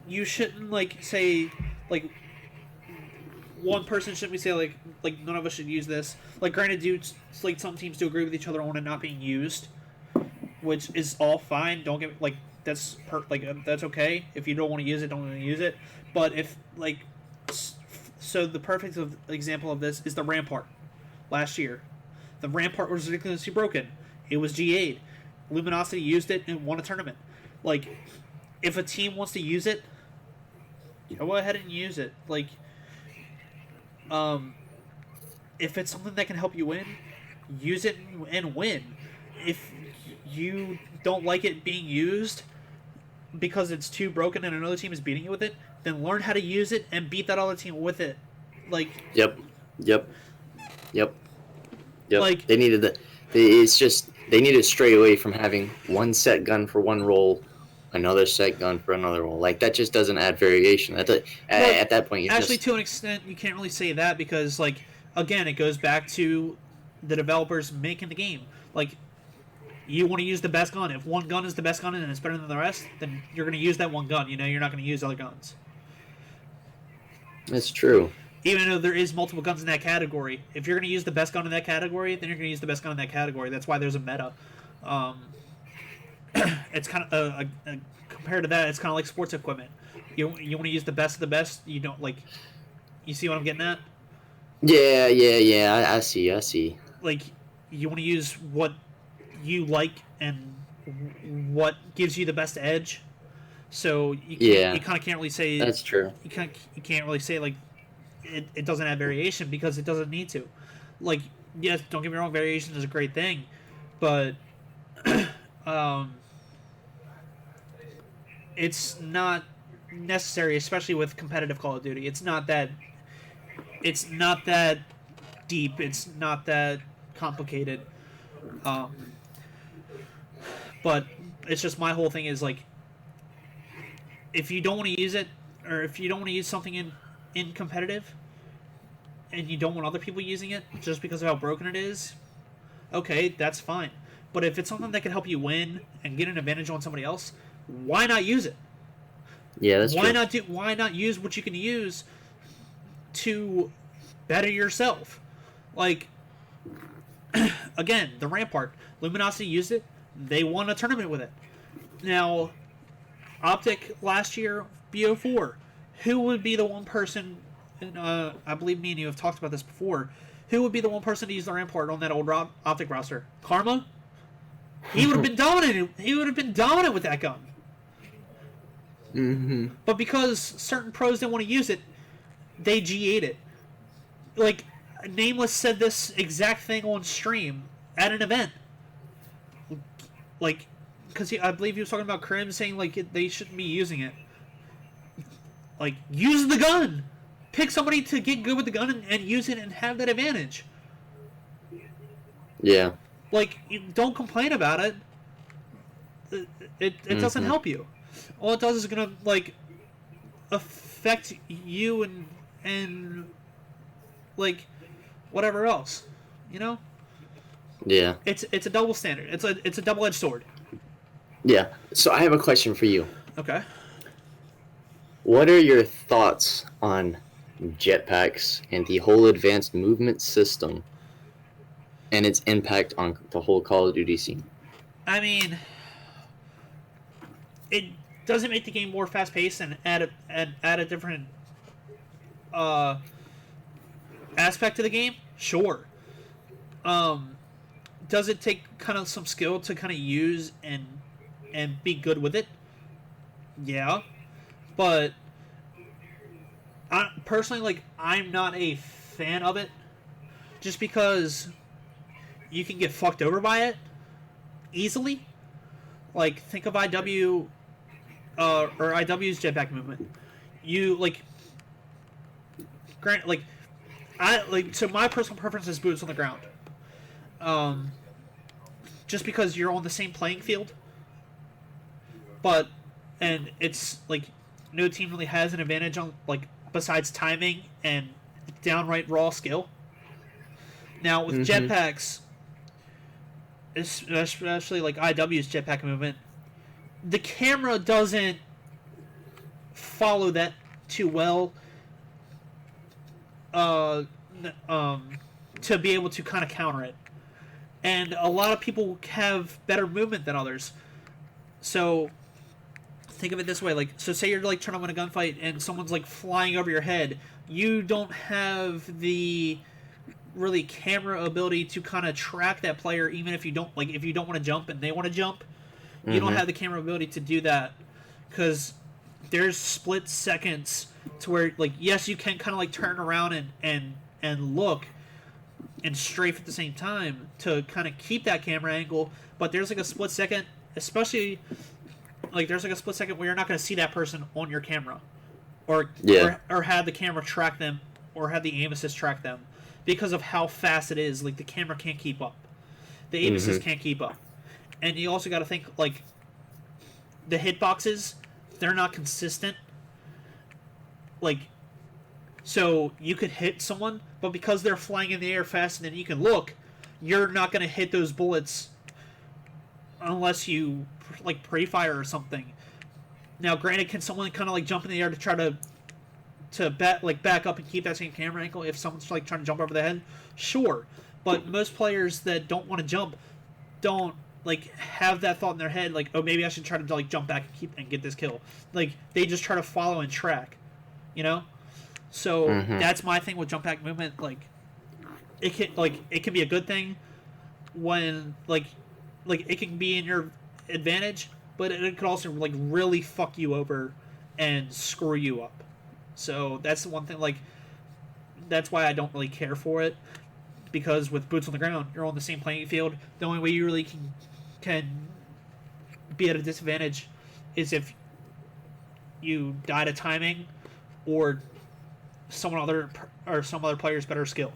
you shouldn't say one person shouldn't be saying none of us should use this. Granted, dudes, some teams do agree with each other on it not being used, which is all fine. Don't get that's that's okay. If you don't want to use it, don't want to use it. But if so the perfect example of this is the Rampart last year. The Rampart was ridiculously broken. It was GA'd. Luminosity used it and won a tournament. Like, if a team wants to use it, go ahead and use it. Like, if it's something that can help you win, use it and win. If you don't like it being used because it's too broken and another team is beating you with it, then learn how to use it and beat that other team with it. Like, Yep. Like, they needed the. It's just they need to stray away from having one set gun for one role, another set gun for another role. Like that just doesn't add variation. At that point, to an extent, you can't really say that because, like, again, it goes back to the developers making the game. Like, you want to use the best gun. If one gun is the best gun and it's better than the rest, then you're going to use that one gun. You know, you're not going to use other guns. That's true. Even though there is multiple guns in that category, if you're going to use the best gun in that category, then you're going to use the best gun in that category. That's why there's a meta. It's kind of compared to that, it's kind of like sports equipment. You want to use the best of the best. You don't like. You see what I'm getting at? Yeah. I see. Like, you want to use what you like and what gives you the best edge. So you kind of can't really say that's true. You can't really say like it doesn't have variation because it doesn't need to. Like, yes, don't get me wrong, variation is a great thing, but it's not necessary, especially with competitive Call of Duty. It's not that deep. It's not that complicated. But it's just my whole thing is like, if you don't want to use it, or if you don't want to use something in competitive, and you don't want other people using it just because of how broken it is, okay, that's fine. But if it's something that can help you win and get an advantage on somebody else, why not use it? Yeah, that's true. Why not use what you can use to better yourself? Like, again, the Rampart. Luminosity used it. They won a tournament with it. Now, Optic last year, BO4. Who would be the one person, and I believe me and you have talked about this before, who would be the one person to use the Rampart on that old Optic roster? Karma? He would have been dominant. He would have been dominant with that gun. Mm-hmm. But because certain pros didn't want to use it, they G8'd it. Like, Nameless said this exact thing on stream at an event. Like, because I believe he was talking about Krim saying, like, they shouldn't be using it. Like, use the gun! Pick somebody to get good with the gun and use it and have that advantage. Yeah. Like, don't complain about it. It doesn't help you. All it does is gonna, like, affect you and like, whatever else. You know? Yeah. It's a double standard. It's a double-edged sword. Yeah. So I have a question for you. Okay. What are your thoughts on jetpacks and the whole advanced movement system and its impact on the whole Call of Duty scene? I mean, it doesn't make the game more fast-paced and add a different aspect to the game. Sure. Does it take kind of some skill to kind of use and be good with it? Yeah. But I personally, like, I'm not a fan of it just because you can get fucked over by it easily. Like, think of IW or IW's jetpack movement. You, like, so my personal preference is boots on the ground. Just because you're on the same playing field. And it's, like, no team really has an advantage on, like, besides timing and downright raw skill. Now, with jetpacks, especially, like, IW's jetpack movement, the camera doesn't follow that too well to be able to kind of counter it. And a lot of people have better movement than others. So think of it this way, like, so say you're, like, trying to win a gunfight and someone's, like, flying over your head. You don't have the really camera ability to kind of track that player, even if you don't want to jump and they want to jump. You don't have the camera ability to do that because there's split seconds to where, like, yes, you can kind of like turn around and look and strafe at the same time to kind of keep that camera angle, but there's like a split second, especially like there's like a split second where you're not going to see that person on your camera, or have the camera track them, or have the aim assist track them, because of how fast it is. Like the camera can't keep up, the aim assist can't keep up, and you also got to think like the hitboxes, they're not consistent. Like, so you could hit someone, but because they're flying in the air fast and then you can look, you're not going to hit those bullets unless you like pre-fire or something. Now, granted, can someone kind of like jump in the air to try to back up and keep that same camera angle if someone's like trying to jump over the head? Sure, but most players that don't want to jump don't like have that thought in their head, like, oh, maybe I should try to like jump back and get this kill. Like they just try to follow and track, you know. So that's my thing with jump back movement. Like it can be a good thing when like it can be in your advantage, but it could also like really fuck you over and screw you up. So that's the one thing. Like that's why I don't really care for it, because with boots on the ground, you're on the same playing field. The only way you really can be at a disadvantage is if you die to timing or some other player's better skill.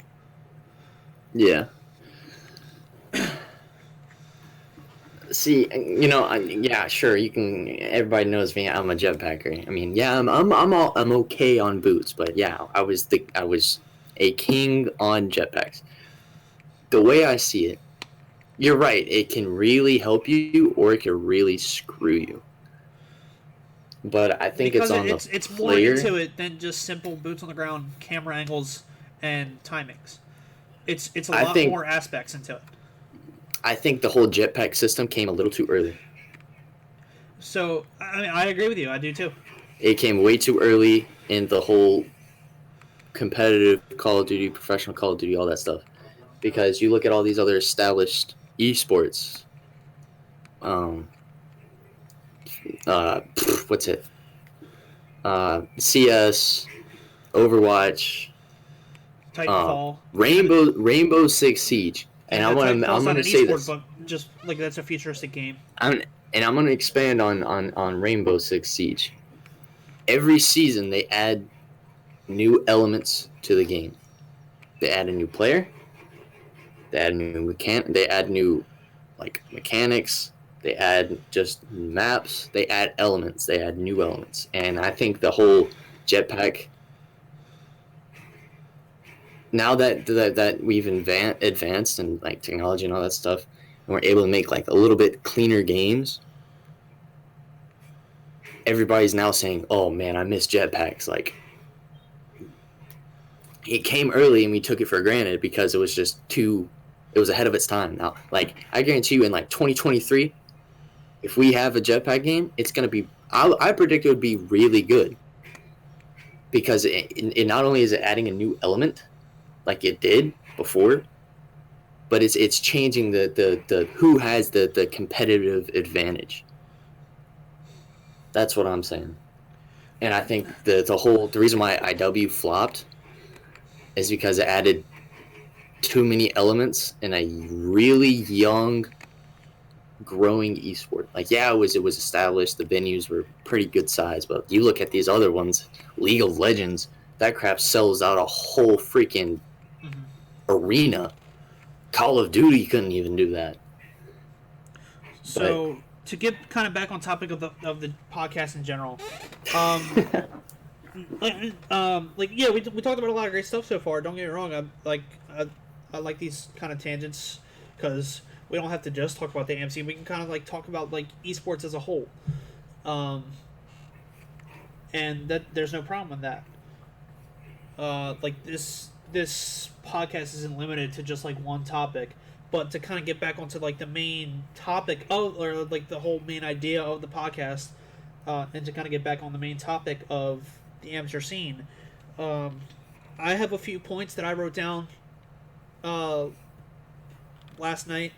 Yeah. See, you know, yeah, sure. You can. Everybody knows me. I'm a jetpacker. I mean, yeah, I'm okay on boots, but yeah, I was a king on jetpacks. The way I see it, you're right. It can really help you, or it can really screw you. But I think because it's on it's more into it than just simple boots on the ground, camera angles, and timings. It's a lot more aspects into it. I think the whole jetpack system came a little too early. So, I mean, I agree with you. I do too. It came way too early in the whole competitive Call of Duty, professional Call of Duty, all that stuff. Because you look at all these other established esports. What's it? CS, Overwatch, Titanfall, Rainbow Six Siege. And I'm gonna say this. But just like that's a futuristic game. I'm gonna expand on Rainbow Six Siege. Every season they add new elements to the game. They add a new player. They add new They add new mechanics. They add just maps. They add elements. They add new elements. And I think the whole jetpack. Now that we've advanced in like technology and all that stuff, and we're able to make like a little bit cleaner games, everybody's now saying, "Oh man, I miss jetpacks." Like, it came early and we took it for granted because it was just it was ahead of its time. Now, like, I guarantee you, in like 2023, if we have a jetpack game, it's gonna be. I predict it would be really good because it not only is it adding a new element, like it did before, but it's changing the who has the competitive advantage. That's what I'm saying. And I think the reason why IW flopped is because it added too many elements in a really young, growing esport. Like, yeah, it was established, the venues were pretty good size, but you look at these other ones, League of Legends, that crap sells out a whole freaking arena. Call of Duty couldn't even do that. So to get kind of back on topic of the podcast in general, yeah, we talked about a lot of great stuff so far. Don't get me wrong. I like these kind of tangents because we don't have to just talk about the AMC. We can kind of like talk about like esports as a whole, and that there's no problem with that. Like this podcast isn't limited to just like one topic, but to kind of get back onto like the main topic or like the whole main idea of the podcast, and to kind of get back on the main topic of the amateur scene, I have a few points that I wrote down uh, last night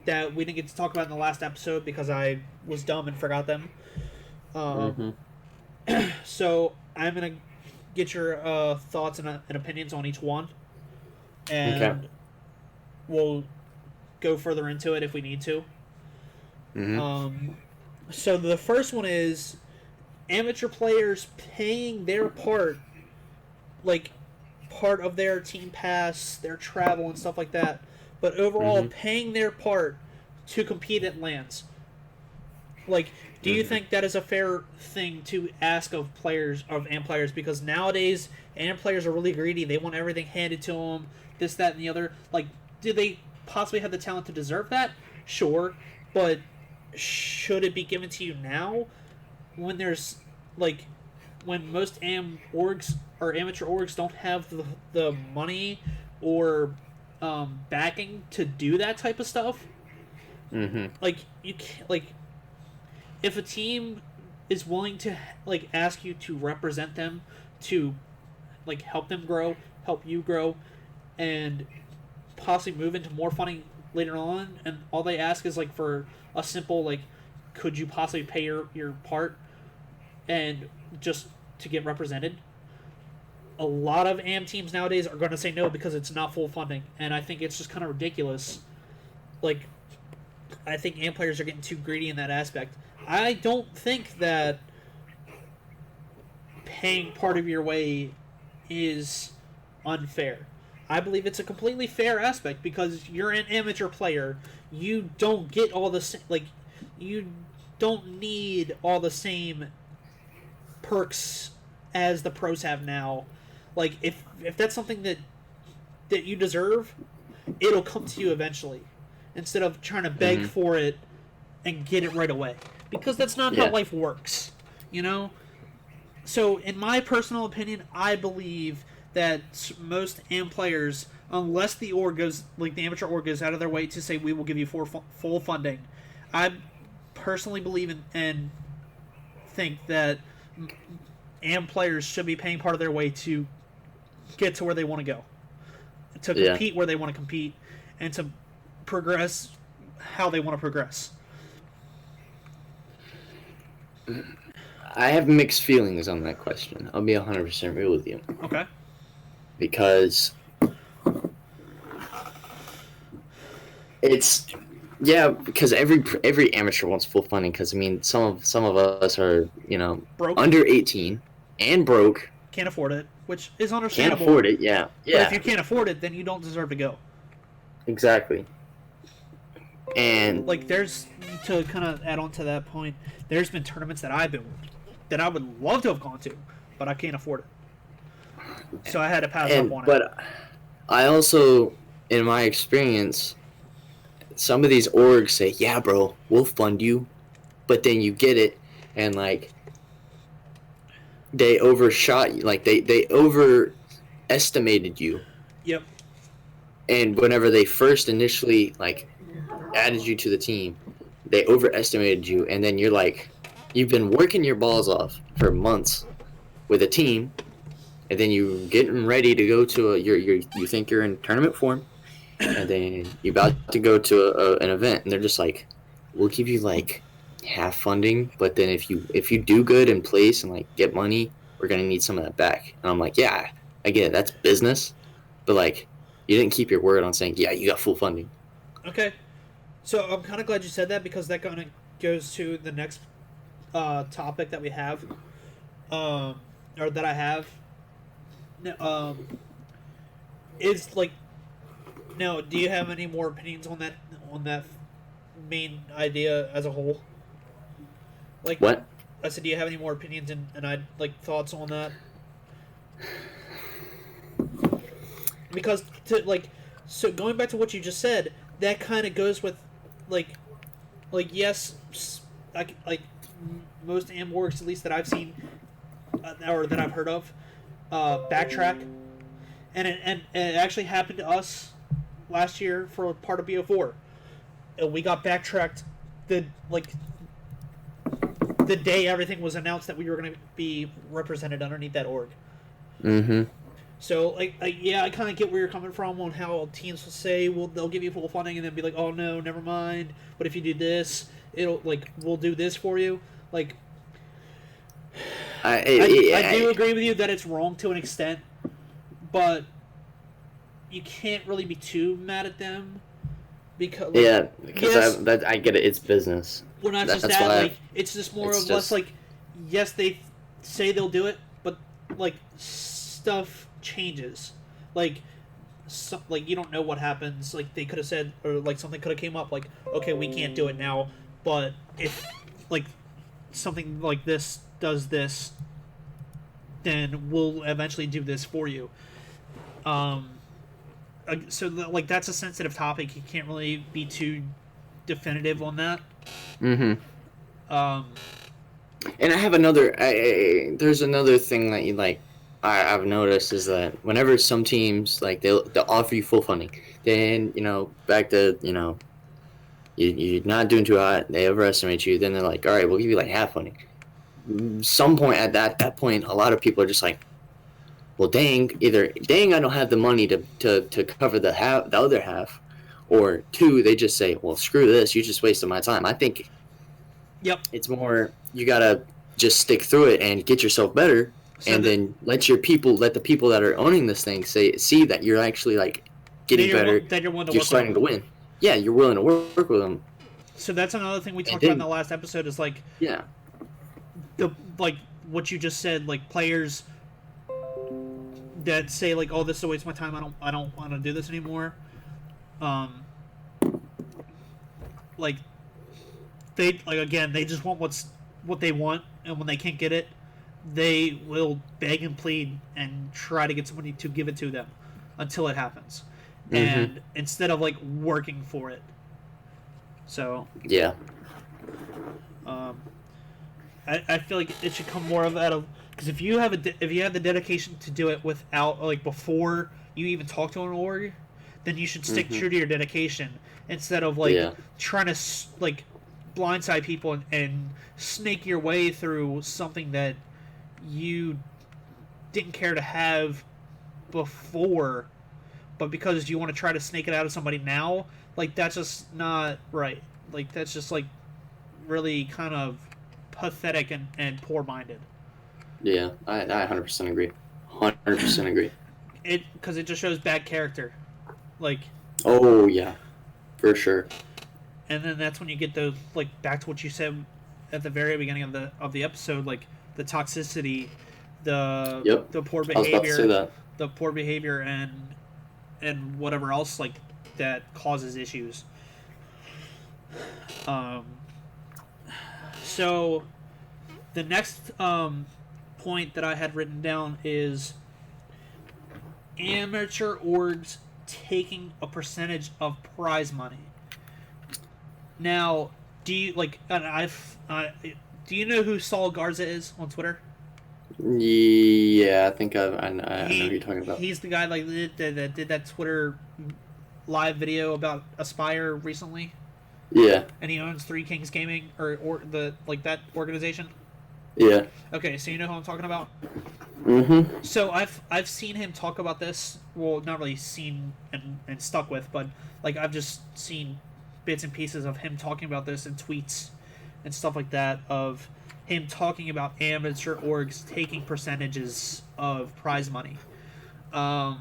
that we didn't get to talk about in the last episode because I was dumb and forgot them. So I'm gonna get your thoughts and opinions on each one, and we'll go further into it if we need to. So the first one is amateur players paying their part, like part of their team pass, their travel and stuff like that, but overall paying their part to compete at lands. Like, do you think that is a fair thing to ask of players, of AM players? Because nowadays, AM players are really greedy. They want everything handed to them, this, that, and the other. Like, do they possibly have the talent to deserve that? Sure, but should it be given to you now when there's, like, when most AM orgs or amateur orgs don't have the money or backing to do that type of stuff? Like, you can't, like, if a team is willing to, like, ask you to represent them, to, like, help them grow, help you grow, and possibly move into more funding later on, and all they ask is, like, for a simple, like, could you possibly pay your part and just to get represented, a lot of AM teams nowadays are going to say no because it's not full funding, and I think it's just kind of ridiculous. Like, I think AM players are getting too greedy in that aspect. I don't think that paying part of your way is unfair. I believe it's a completely fair aspect because you're an amateur player. You don't get all the like, you don't need all the same perks as the pros have now. Like, if that's something that you deserve, it'll come to you eventually, instead of trying to beg for it and get it right away. Because that's not how life works, you know? So, in my personal opinion, I believe that most AM players, unless the org goes, like the amateur org goes out of their way to say we will give you full funding, I personally believe in and think that AM players should be paying part of their way to get to where they want to go, to compete where they want to compete, and to progress how they want to progress. I have mixed feelings on that question. I'll be 100% real with you. Okay. Because it's because every amateur wants full funding. Because I mean, some of us are broke, under 18 and broke, can't afford it, which is understandable. Can't afford it, yeah. But if you can't afford it, then you don't deserve to go. Exactly. And like, there's, to kind of add on to that point, there's been tournaments that I would love to have gone to, but I can't afford it. So I had to pass up on it. But I also, in my experience, some of these orgs say, yeah, bro, we'll fund you. But then you get it, and, like, they overshot you. Like, they overestimated you. Yep. And whenever they first initially, like, added you to the team, they overestimated you. And then you're like, you've been working your balls off for months with a team, and then you're getting ready to go to you think you're in tournament form, and then you're about to go to an event, and they're just like, we'll give you, like, half funding, but then if you do good in place and, like, get money, we're gonna need some of that back. And I'm like, yeah, I get it, that's business, but, like, you didn't keep your word on saying, yeah, you got full funding. Okay, so I'm kind of glad you said that, because that kind of goes to the next topic that we have, or that I have. Is, like, now, do you have any more opinions on that main idea as a whole? Like, what? I said, do you have any more opinions and I'd like thoughts on that? Because so going back to what you just said, that kind of goes with like yes, like most AM orgs, at least that I've seen or that I've heard of, backtrack, and it actually happened to us last year for part of BO4. We got backtracked the day everything was announced that we were going to be represented underneath that org. Mm-hmm. So yeah, I kind of get where you're coming from on how teams will say, well, they'll give you full funding and then be like, oh no, never mind. But if you do this, it'll we'll do this for you. Like I do agree with you that it's wrong to an extent, but you can't really be too mad at them because because yes, I get it. It's business. well, not just That's that. why Like it's just more of less like yes, they say they'll do it, but like stuff changes. Like like you don't know what happens. Like they could have said, or like something could have came up. Like okay, we can't do it now, but if like something like this does this, then we'll eventually do this for you. So like that's a sensitive topic. You can't really be too definitive on that. Mm-hmm. And I have another. There's another thing that you like. I've noticed is that whenever some teams like they'll offer you full funding, then back to you're not doing too hot. They overestimate you. Then they're like, all right, we'll give you like half funding. Some point at that point, a lot of people are just like, well, either I don't have the money to cover the other half, or two, they just say, well, screw this, you just wasted my time. I think Yep. It's more you gotta just stick through it and get yourself better, and then let the people that are owning this thing see that you're actually like getting better. That you're starting to win. Yeah, you're willing to work with them. So that's another thing we talked about in the last episode is like what you just said, like players that say like, oh, this is a waste of my time. I don't want to do this anymore. Like they again they just want what they want, and when they can't get it, they will beg and plead and try to get somebody to give it to them until it happens, and instead of like working for it. So yeah, I feel like it should come more of out of, because if you have the dedication to do it without like before you even talk to an org, then you should stick true to your dedication instead of like trying to like blindside people and snake your way through something that you didn't care to have before, but because you want to try to snake it out of somebody now, like that's just not right. Like that's just like really kind of pathetic and poor-minded. Yeah, I 100% agree. 100% agree. Because it just shows bad character. Like. Oh yeah, for sure. And then that's when you get those, like, back to what you said at the very beginning of the episode, like the toxicity, the poor behavior, I was about to say that. the poor behavior and whatever else like that causes issues. So the next point that I had written down is amateur orgs taking a percentage of prize money. Now, do you like? Do you know who Saul Garza is on Twitter? Yeah, I think I know who you're talking about. He's the guy like that did that Twitter live video about Aspire recently. Yeah. And he owns Three Kings Gaming or the like that organization. Yeah. Okay, so you know who I'm talking about. Mm-hmm. So I've seen him talk about this. Well, not really seen and stuck with, but like I've just seen bits and pieces of him talking about this in tweets and stuff like that, of him talking about amateur orgs taking percentages of prize money, or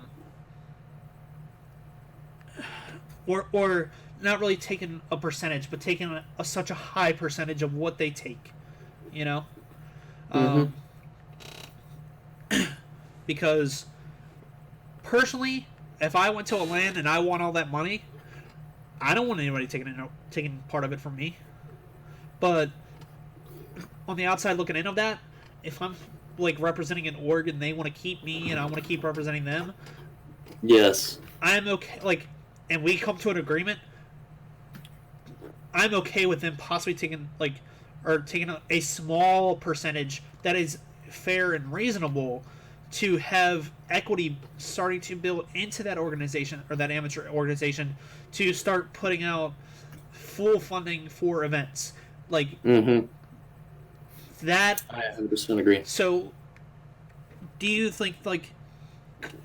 not really taking a percentage, but taking such a high percentage of what they take, you know. Because personally, if I went to a LAN and I won all that money, I don't want anybody taking part of it from me. But on the outside looking in of that, if I'm like representing an org and they want to keep me and I want to keep representing them, yes, I'm okay. Like, and we come to an agreement, I'm okay with them possibly taking a small percentage that is fair and reasonable to have equity starting to build into that organization or that amateur organization to start putting out full funding for events. Like that. I 100% agree. So do you think like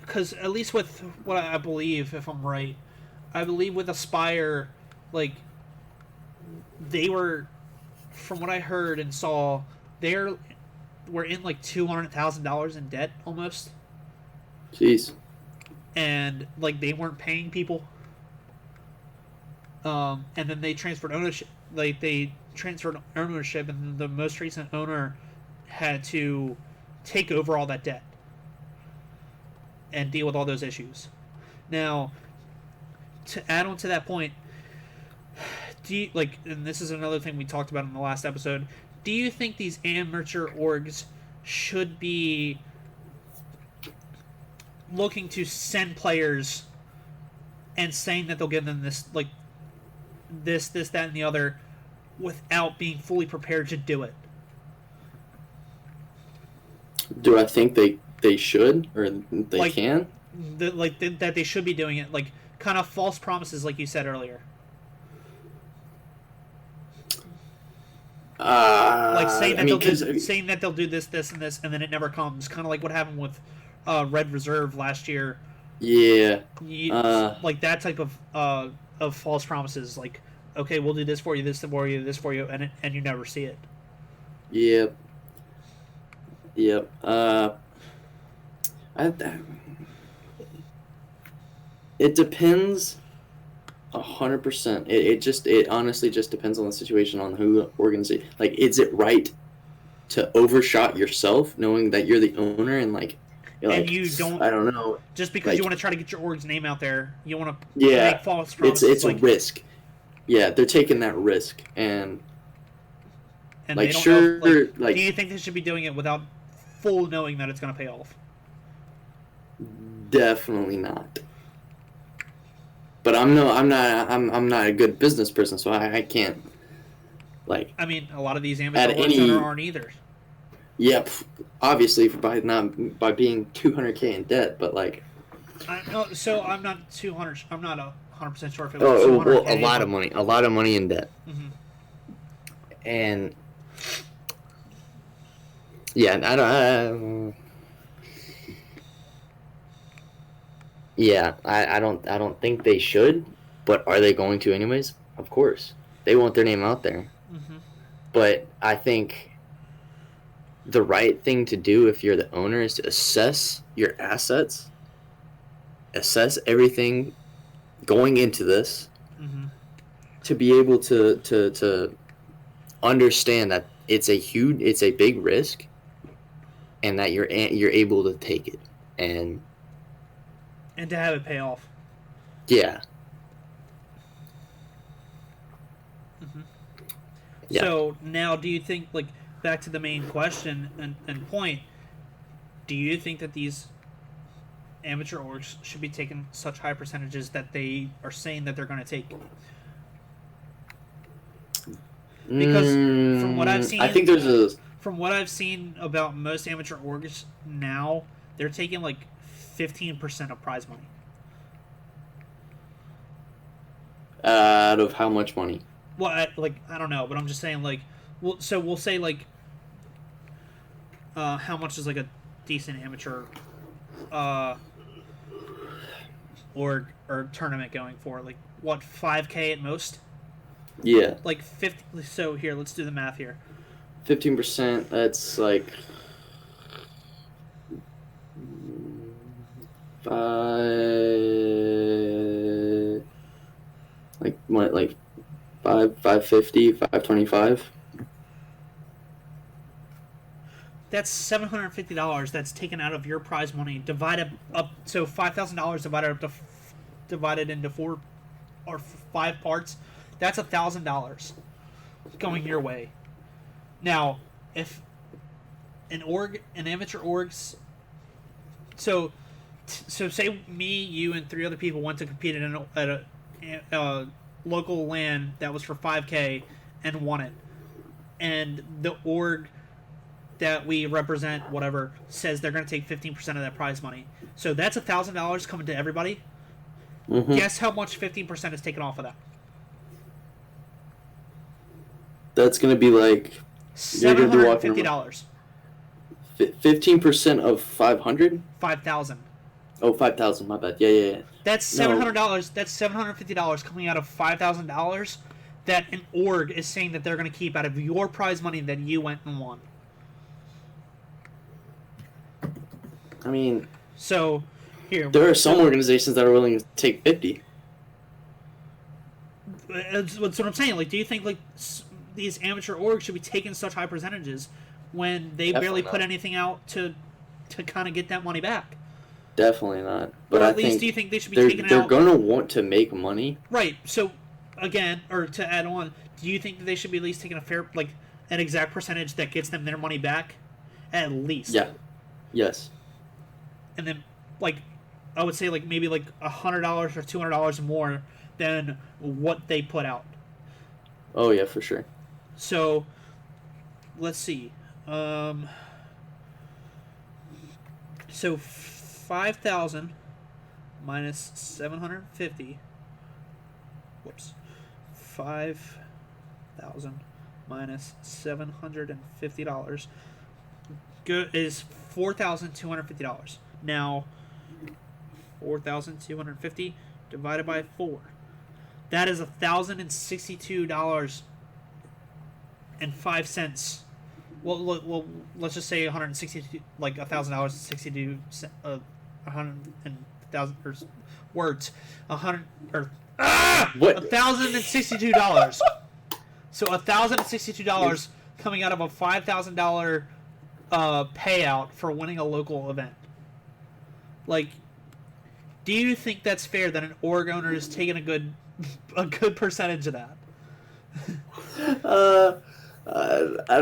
because at least with what I believe, if I'm right, I believe with Aspire, like they were, from what I heard and saw, were in like $200,000 in debt almost, Jeez. and like they weren't paying people. And then they transferred ownership. Like they transferred ownership, and the most recent owner had to take over all that debt and deal with all those issues. Now, to add on to that point, do you, like, and this is another thing we talked about in the last episode, do you think these amateur orgs should be looking to send players and saying that they'll give them this, like, this, that, and the other without being fully prepared to do it? Do I think they should or they like, can? That they should be doing it, like, kind of false promises, like you said earlier. Like saying that they'll do this, and this, and then it never comes. Kind of like what happened with Red Reserve last year. Yeah. Like that type of false promises. Like, okay, we'll do this for you, this for you, this for you, and you never see it. Yep. Yep. It depends 100%. It honestly just depends on the situation, on who organization. Like, is it right to overshot yourself knowing that you're the owner and like you don't, I don't know, just because you want to try to get your org's name out there, you want to make false promises. It's like, a risk. Yeah, they're taking that risk, and like, sure, do you think they should be doing it without full knowing that it's going to pay off? Definitely not. But I'm not a good business person, so I can't, like. I mean, a lot of these amateur owners aren't either. Yep, obviously by being $200K in debt, but like. So I'm not 200. I'm not 100% sure if it was 200K. Well, a lot of money in debt. Mm-hmm. And yeah, I don't. I don't think they should, but are they going to anyways? Of course, they want their name out there. Mm-hmm. But I think the right thing to do if you're the owner is to assess your assets, assess everything going into this, mm-hmm. to be able to understand that it's a big risk, and that you're able to take it and to have it pay off. Yeah. Mm-hmm. Yeah. So now, do you think, like, back to the main question and point, do you think that these amateur orgs should be taking such high percentages that they are saying that they're going to take? Because from what I've seen, I think from what I've seen about most amateur orgs now, they're taking like 15% of prize money. Out of how much money? Well, I don't know, but I'm just saying, like, we'll say, like, how much is like a decent amateur org or tournament going for? Like, what, 5K at most? Yeah. Like 50. So here, let's do the math here. 15%. That's like like 550, 525. That's $750 that's taken out of your prize money, divided up. So $5,000 divided into 4 or 5 parts. That's $1,000 going your way. Now, if an amateur orgs, so say me, you, and 3 other people went to compete at a local LAN that was for 5K and won it, and the org that we represent, whatever, says they're going to take 15% of that prize money. So that's $1,000 coming to everybody. Mm-hmm. Guess how much 15% is taken off of that? That's going to be like $750. 15% of 500? 5,000. Oh, 5,000. My bad. Yeah, yeah, yeah. That's No, $700. That's $750 coming out of $5,000 that an org is saying that they're going to keep out of your prize money that you went and won. I mean, So, here. there are some So, organizations that are willing to take 50. that's what I'm saying. Like, do you think like these amateur orgs should be taking such high percentages when they barely Definitely put not. anything out to kind of get that money back? Definitely not. But Or I at least, do you think think they should be they're taking it they're out? gonna want to make money. Right. So, again, or to add on, do you think that they should be at least taking a fair, like, an exact percentage that gets them their money back? At least. Yeah. Yes. And then, like, I would say, like, maybe, like, $100 or $200 more than what they put out. Oh yeah, for sure. So, let's see. Um, so, 5,000 minus 750. Whoops. 5,000 minus $750 is $4,250. Now, 4,250 divided by 4. That is $1,062.05. Well, let's just say 162, like $1,000 and 62, 100,000 words, 100 or What? $1,062. So $1,062 coming out of a $5,000 payout for winning a local event. Like, do you think that's fair that an org owner is taking a good percentage of that? Uh,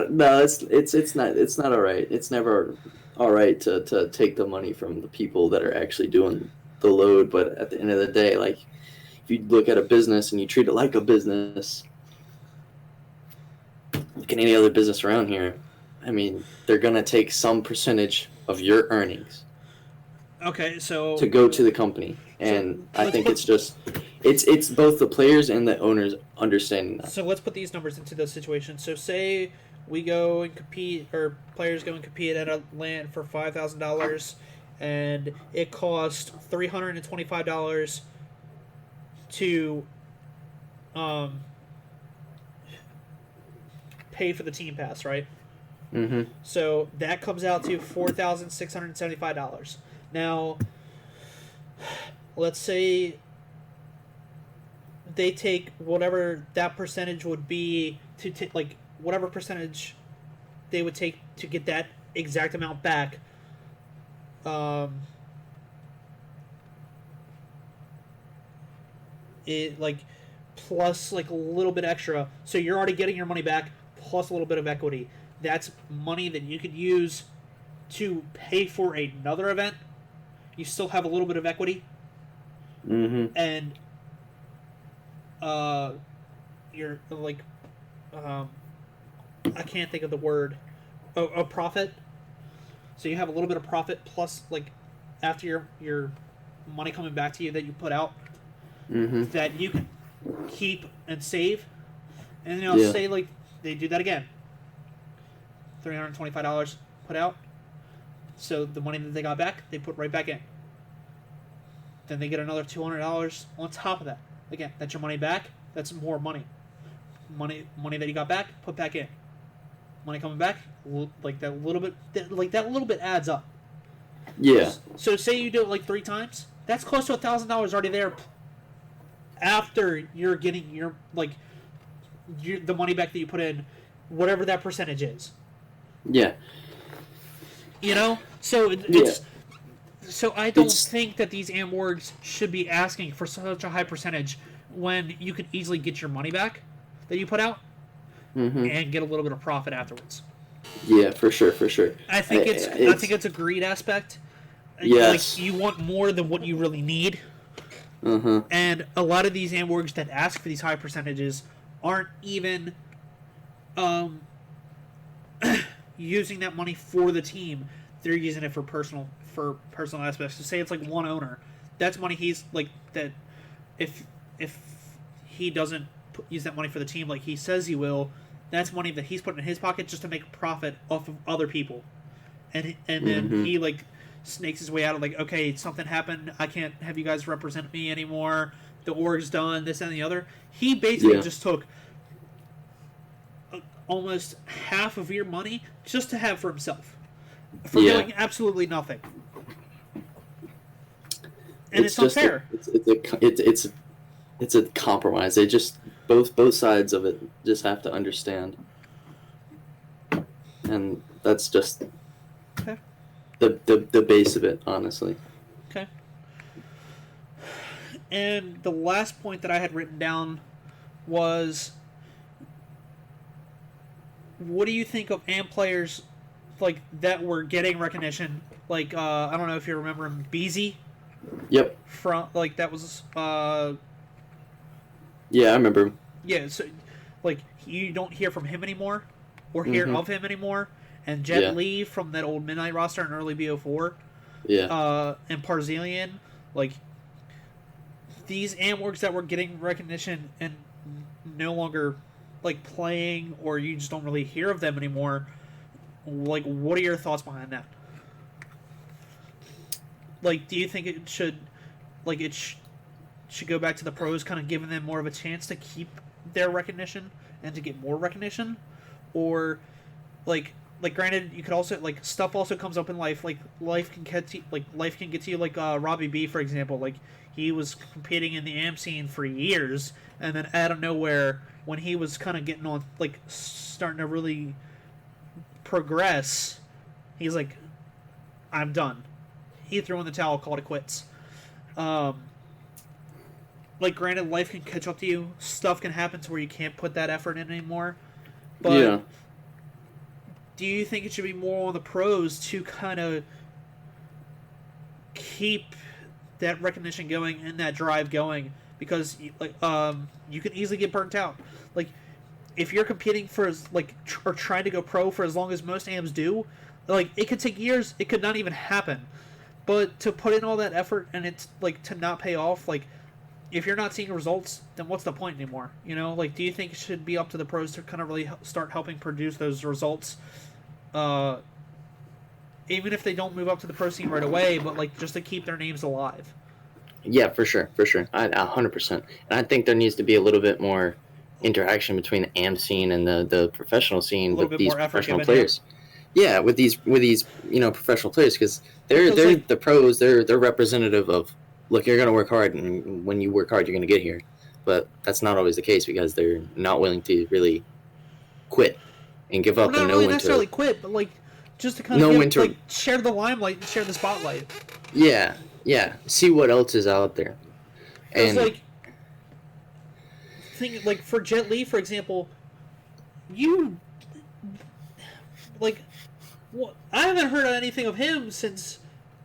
no, it's not all right. It's never all right to take the money from the people that are actually doing the load. But at the end of the day, like if you look at a business and you treat it like a business, like in any other business around here, I mean, they're gonna take some percentage of your earnings Okay, so to go to the company, and I let's think put it's just it's both the players and the owners understanding that. so let's put these numbers into the situation. So say we go and compete, or players go and compete at a land for $5,000, and it costs $325 to um, pay for the team pass, right? Mm-hmm. So that comes out to $4,675. Now, let's say they take whatever that percentage would be to like whatever percentage they would take to get that exact amount back. It like plus like a little bit extra, so you're already getting your money back plus a little bit of equity. That's money that you could use to pay for another event. You still have a little bit of equity, Mm-hmm. and you're like, um, I can't think of the word, a profit. So you have a little bit of profit plus like after your money coming back to you that you put out Mm-hmm. that you can keep and save, and Yeah. say like they do that again. $325 put out, so the money that they got back they put right back in. Then they get another $200 on top of that. Again, that's your money back. That's more money. Money that you got back, put back in. Money coming back, like that little bit, that little bit adds up. Yeah. So say you do it like 3 times, that's close to $1,000 already there. After you're getting your the money back that you put in, whatever that percentage is. Yeah. So it's Yeah. so I don't It's think that these amorgs should be asking for such a high percentage when you could easily get your money back that you put out Mm-hmm. and get a little bit of profit afterwards. Yeah, for sure, for sure. I think it's a greed aspect. Yes. Like you want more than what you really need. Uh-huh. And a lot of these amorgs that ask for these high percentages aren't even using that money for the team. They're using it for personal aspects. So say it's like one owner, that's money he's like that. If he doesn't use that money for the team like he says he will, that's money that he's putting in his pocket just to make profit off of other people, and then Mm-hmm. he like snakes his way out of like, okay, something happened. I can't have you guys represent me anymore. The org's done. This and the other. He basically just took almost half of your money just to have for himself, for doing absolutely nothing. And it's unfair. It's a compromise. They just both sides of it just have to understand, and that's just the base of it, honestly. Okay. And the last point that I had written down was, what do you think of AMP players like that were getting recognition? Like I don't know if you remember him, Beezy. Yep. From like that was yeah, I remember. Yeah, so like you don't hear from him anymore or hear of him anymore. And Jet Li from that old Midnight roster and early BO4. Yeah. And Parzilian, like these AMWorks that were getting recognition and no longer like playing, or you just don't really hear of them anymore. Like, what are your thoughts behind that? Like, do you think it should, like, should go back to the pros, kind of giving them more of a chance to keep their recognition and to get more recognition, or like granted, you could also like stuff also comes up in life. Like life can get to, you. Like Robbie B, for example. Like he was competing in the AM scene for years, and then out of nowhere, when he was kind of getting on, like starting to really progress, he's like, "I'm done." He threw in the towel, called it quits. Like granted, life can catch up to you. Stuff can happen to where you can't put that effort in anymore. But yeah. Do you think it should be more on the pros to kind of keep that recognition going and that drive going? Because like you can easily get burnt out. Like if you're competing for or trying to go pro for as long as most AMs do, like it could take years. It could not even happen. But to put in all that effort and it's like to not pay off, like if you're not seeing results, then what's the point anymore? You know, like do you think it should be up to the pros to kind of really start helping produce those results? Even if they don't move up to the pro scene right away, but like just to keep their names alive. Yeah, for sure. 100%. And I think there needs to be a little bit more interaction between the AM scene and the professional scene with these professional players. Yeah, with these professional players, because they're the pros. They're representative of, look, you're gonna work hard, and when you work hard, you're gonna get here. But that's not always the case because they're not willing to really quit and give up, and know when necessarily quit, but like just to kind of like share the limelight and share the spotlight. Yeah. See what else is out there. And like, think like for Jet Li, for example, you like, I haven't heard anything of him since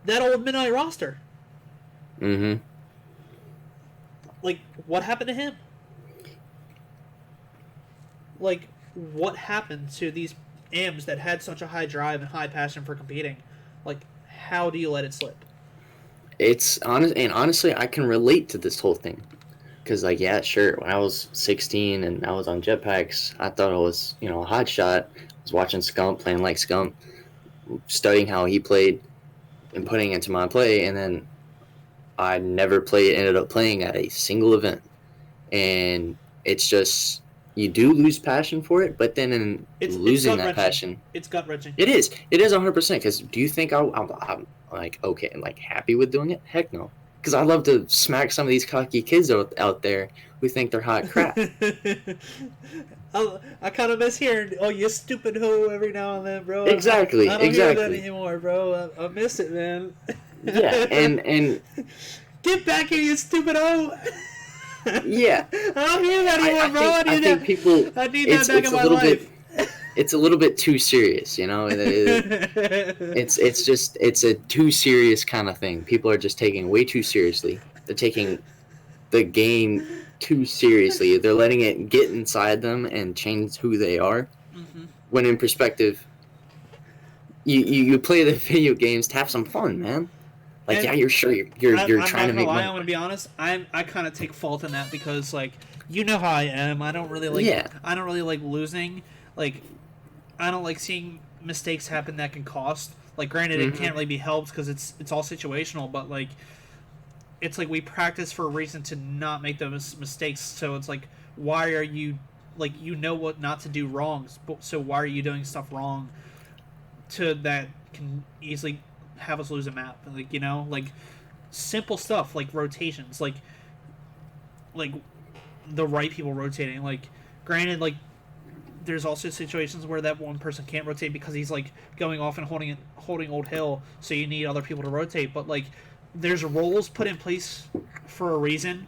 that old Midnight roster. Mm-hmm. Like, what happened to him? Like, what happened to these AMs that had such a high drive and high passion for competing? Like, how do you let it slip? It's honest, and honestly, I can relate to this whole thing. Because, like, yeah, sure, when I was 16 and I was on jetpacks, I thought I was, a hot shot. I was watching Scump, playing like Scump, studying how he played and putting into my play, and then I ended up playing at a single event. And it's just, you do lose passion for it, but then in losing that passion... It's gut-wrenching. It is 100%, because do you think I'm like, okay, and like happy with doing it? Heck no. Because I love to smack some of these cocky kids out there who think they're hot crap. I kind of miss hearing, "Oh, you stupid hoe," every now and then, bro. Exactly. I don't hear that anymore, bro. I miss it, man. Yeah, and get back here, you stupid hoe. Yeah. I don't hear that anymore, bro. I need that back in my life. It's a little bit too serious, It's a too serious kind of thing. People are just taking it way too seriously. They're taking the game too seriously. They're letting it get inside them and change who they are. Mm-hmm. When in perspective, you play the video games to have some fun, man. Like, and yeah, you're sure you're trying to make money. I'm gonna be honest. I kind of take fault in that because, like, you know how I am. I don't really like. Yeah. I don't really like losing. Like, I don't like seeing mistakes happen that can cost. Like, granted, it can't really be helped because it's all situational, but like, it's like we practice for a reason to not make those mistakes. So it's like, why are you like what not to do wrong? So why are you doing stuff wrong? To that can easily have us lose a map. Like like simple stuff like rotations, like the right people rotating. Like, granted, like there's also situations where that one person can't rotate because he's like going off and holding old hill, so you need other people to rotate. But like, there's roles put in place for a reason,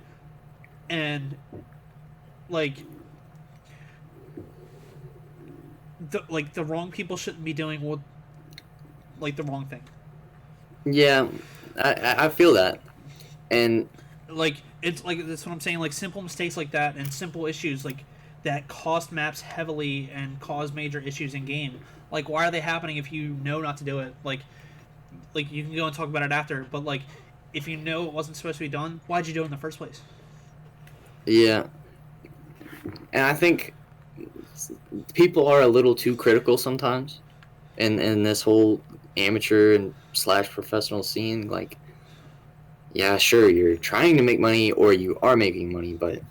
and like the wrong people shouldn't be doing the wrong thing. Yeah, I feel that, and like it's like that's what I'm saying. Like, simple mistakes like that and simple issues like that cost maps heavily and cause major issues in game. Like, why are they happening if you know not to do it? Like you can go and talk about it after, but like, if you know it wasn't supposed to be done, why'd you do it in the first place? Yeah, and I think people are a little too critical sometimes, in this whole amateur and / professional scene. Like, yeah, sure, you're trying to make money or you are making money, but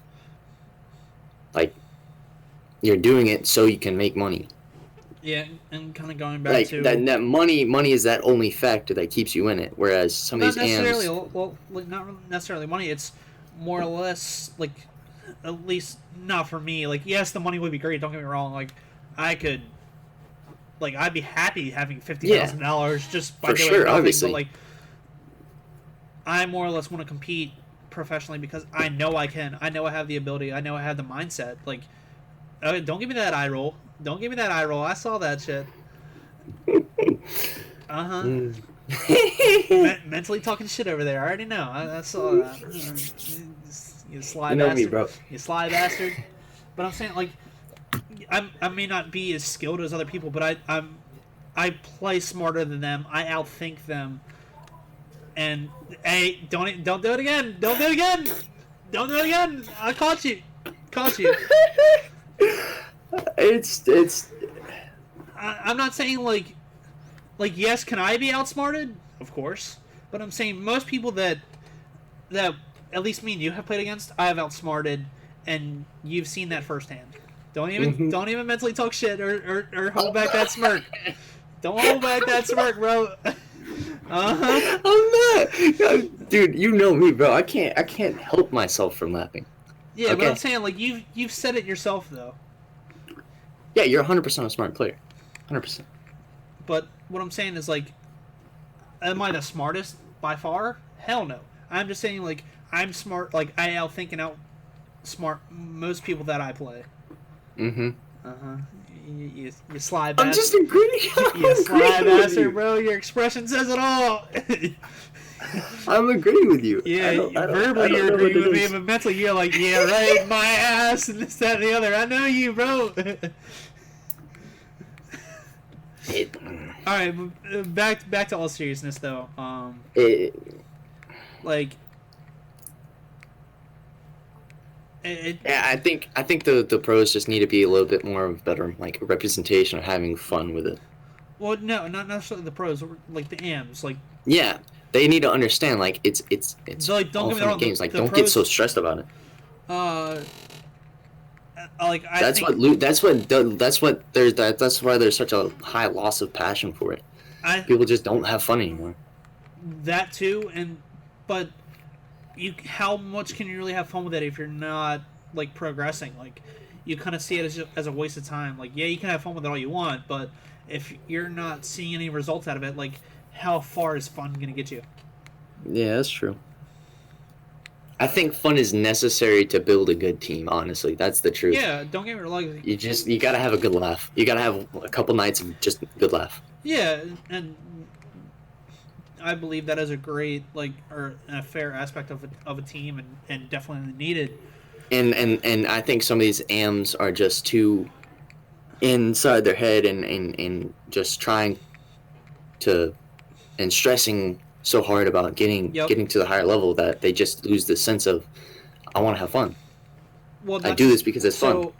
like, you're doing it so you can make money. Yeah, and kind of going back like to that money is that only factor that keeps you in it. Whereas some of these AMs, well, like, not necessarily money. It's more or less like, at least not for me. Like, yes, the money would be great. Don't get me wrong. Like, I could, like, I'd be happy having $50,000 just by for doing sure, nothing. obviously. But like, I more or less want to compete professionally because I know I can. I know I have the ability. I know I have the mindset. Like, don't give me that eye roll. Don't give me that eye roll. I saw that shit. Mentally talking shit over there. I already know. I saw that. You sly you know bastard. me, bro. You sly bastard. But I'm saying, like, I may not be as skilled as other people, but I play smarter than them. I outthink them. And hey, don't do it again. Don't do it again. Don't do it again. I caught you. Caught you. It's. I'm not saying like yes, can I be outsmarted? Of course, but I'm saying most people that at least me and you have played against, I have outsmarted, and you've seen that firsthand. Don't even mentally talk shit or hold back that smirk. Don't hold back that smirk, bro. I'm not, dude. You know me, bro. I can't help myself from laughing. Yeah, okay? But I'm saying, like, you've said it yourself though. Yeah, you're 100% a smart player, 100%. But what I'm saying is, like, am I the smartest by far? Hell no. I'm just saying, like, I'm smart. Like, I outthink and outsmart most people that I play. You sly bastard. I'm just agreeing. You sly bastard, bro. Your expression says it all. I'm agreeing with you. Yeah, verbally you're agreeing with me, but mentally you're like, yeah, right, my ass, and this, that, and the other. I know you, bro. Alright, back to all seriousness, though. Yeah, I think the pros just need to be a little bit more of better, like, representation of having fun with it. Well, no, not necessarily the pros, like the AMs, like. Yeah, they need to understand, like, it's so, like, don't all get me fun wrong, games. Like, don't pros, get so stressed about it. Like, that's why there's such a high loss of passion for it. People just don't have fun anymore. That too, but how much can you really have fun with it if you're not, like, progressing? Like, you kind of see it as a waste of time. Like, yeah, you can have fun with it all you want, but if you're not seeing any results out of it, like, how far is fun gonna get you? Yeah, that's true. I think fun is necessary to build a good team, honestly. That's the truth. Yeah, don't get me wrong. You gotta have a good laugh. You gotta have a couple nights of just good laugh. Yeah, and I believe that is a great, like, or a fair aspect of a team, and definitely needed. And I think some of these AMs are just too inside their head and just trying to and stressing so hard about getting to the higher level that they just lose the sense of, I want to have fun. Well, I do this because it's fun.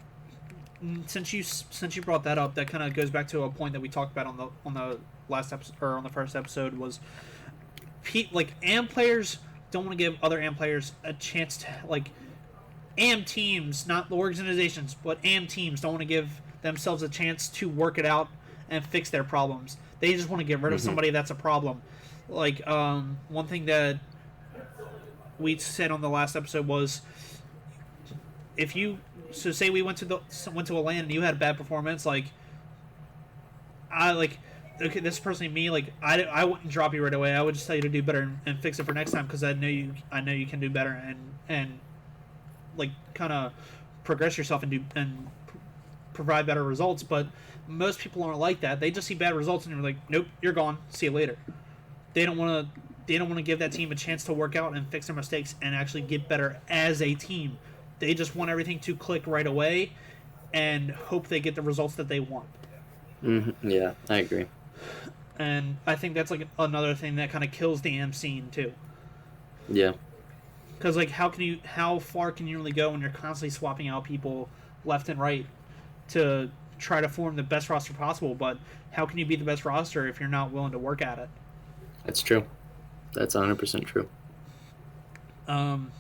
since you brought that up, that kind of goes back to a point that we talked about on the last episode, or on the first episode, was like AM players don't want to give other AM players a chance to, like, AM teams, not the organizations, but AM teams don't want to give themselves a chance to work it out and fix their problems. They just want to get rid of somebody that's a problem. Like, one thing that we said on the last episode was, if you, so say we went to a LAN and you had a bad performance, like, okay, this is personally me, like, I wouldn't drop you right away. I would just tell you to do better and fix it for next time, because I know you can do better, and like, kind of progress yourself and provide better results. But most people aren't like that. They just see bad results and they're like, nope, you're gone, see you later. They don't want to give that team a chance to work out and fix their mistakes and actually get better as a team. They just want everything to click right away and hope they get the results that they want. Yeah, I agree. And I think that's like another thing that kind of kills the AM scene too. Yeah. Because, like, how far can you really go when you're constantly swapping out people left and right to try to form the best roster possible? But how can you be the best roster if you're not willing to work at it? That's true. That's 100% true. And,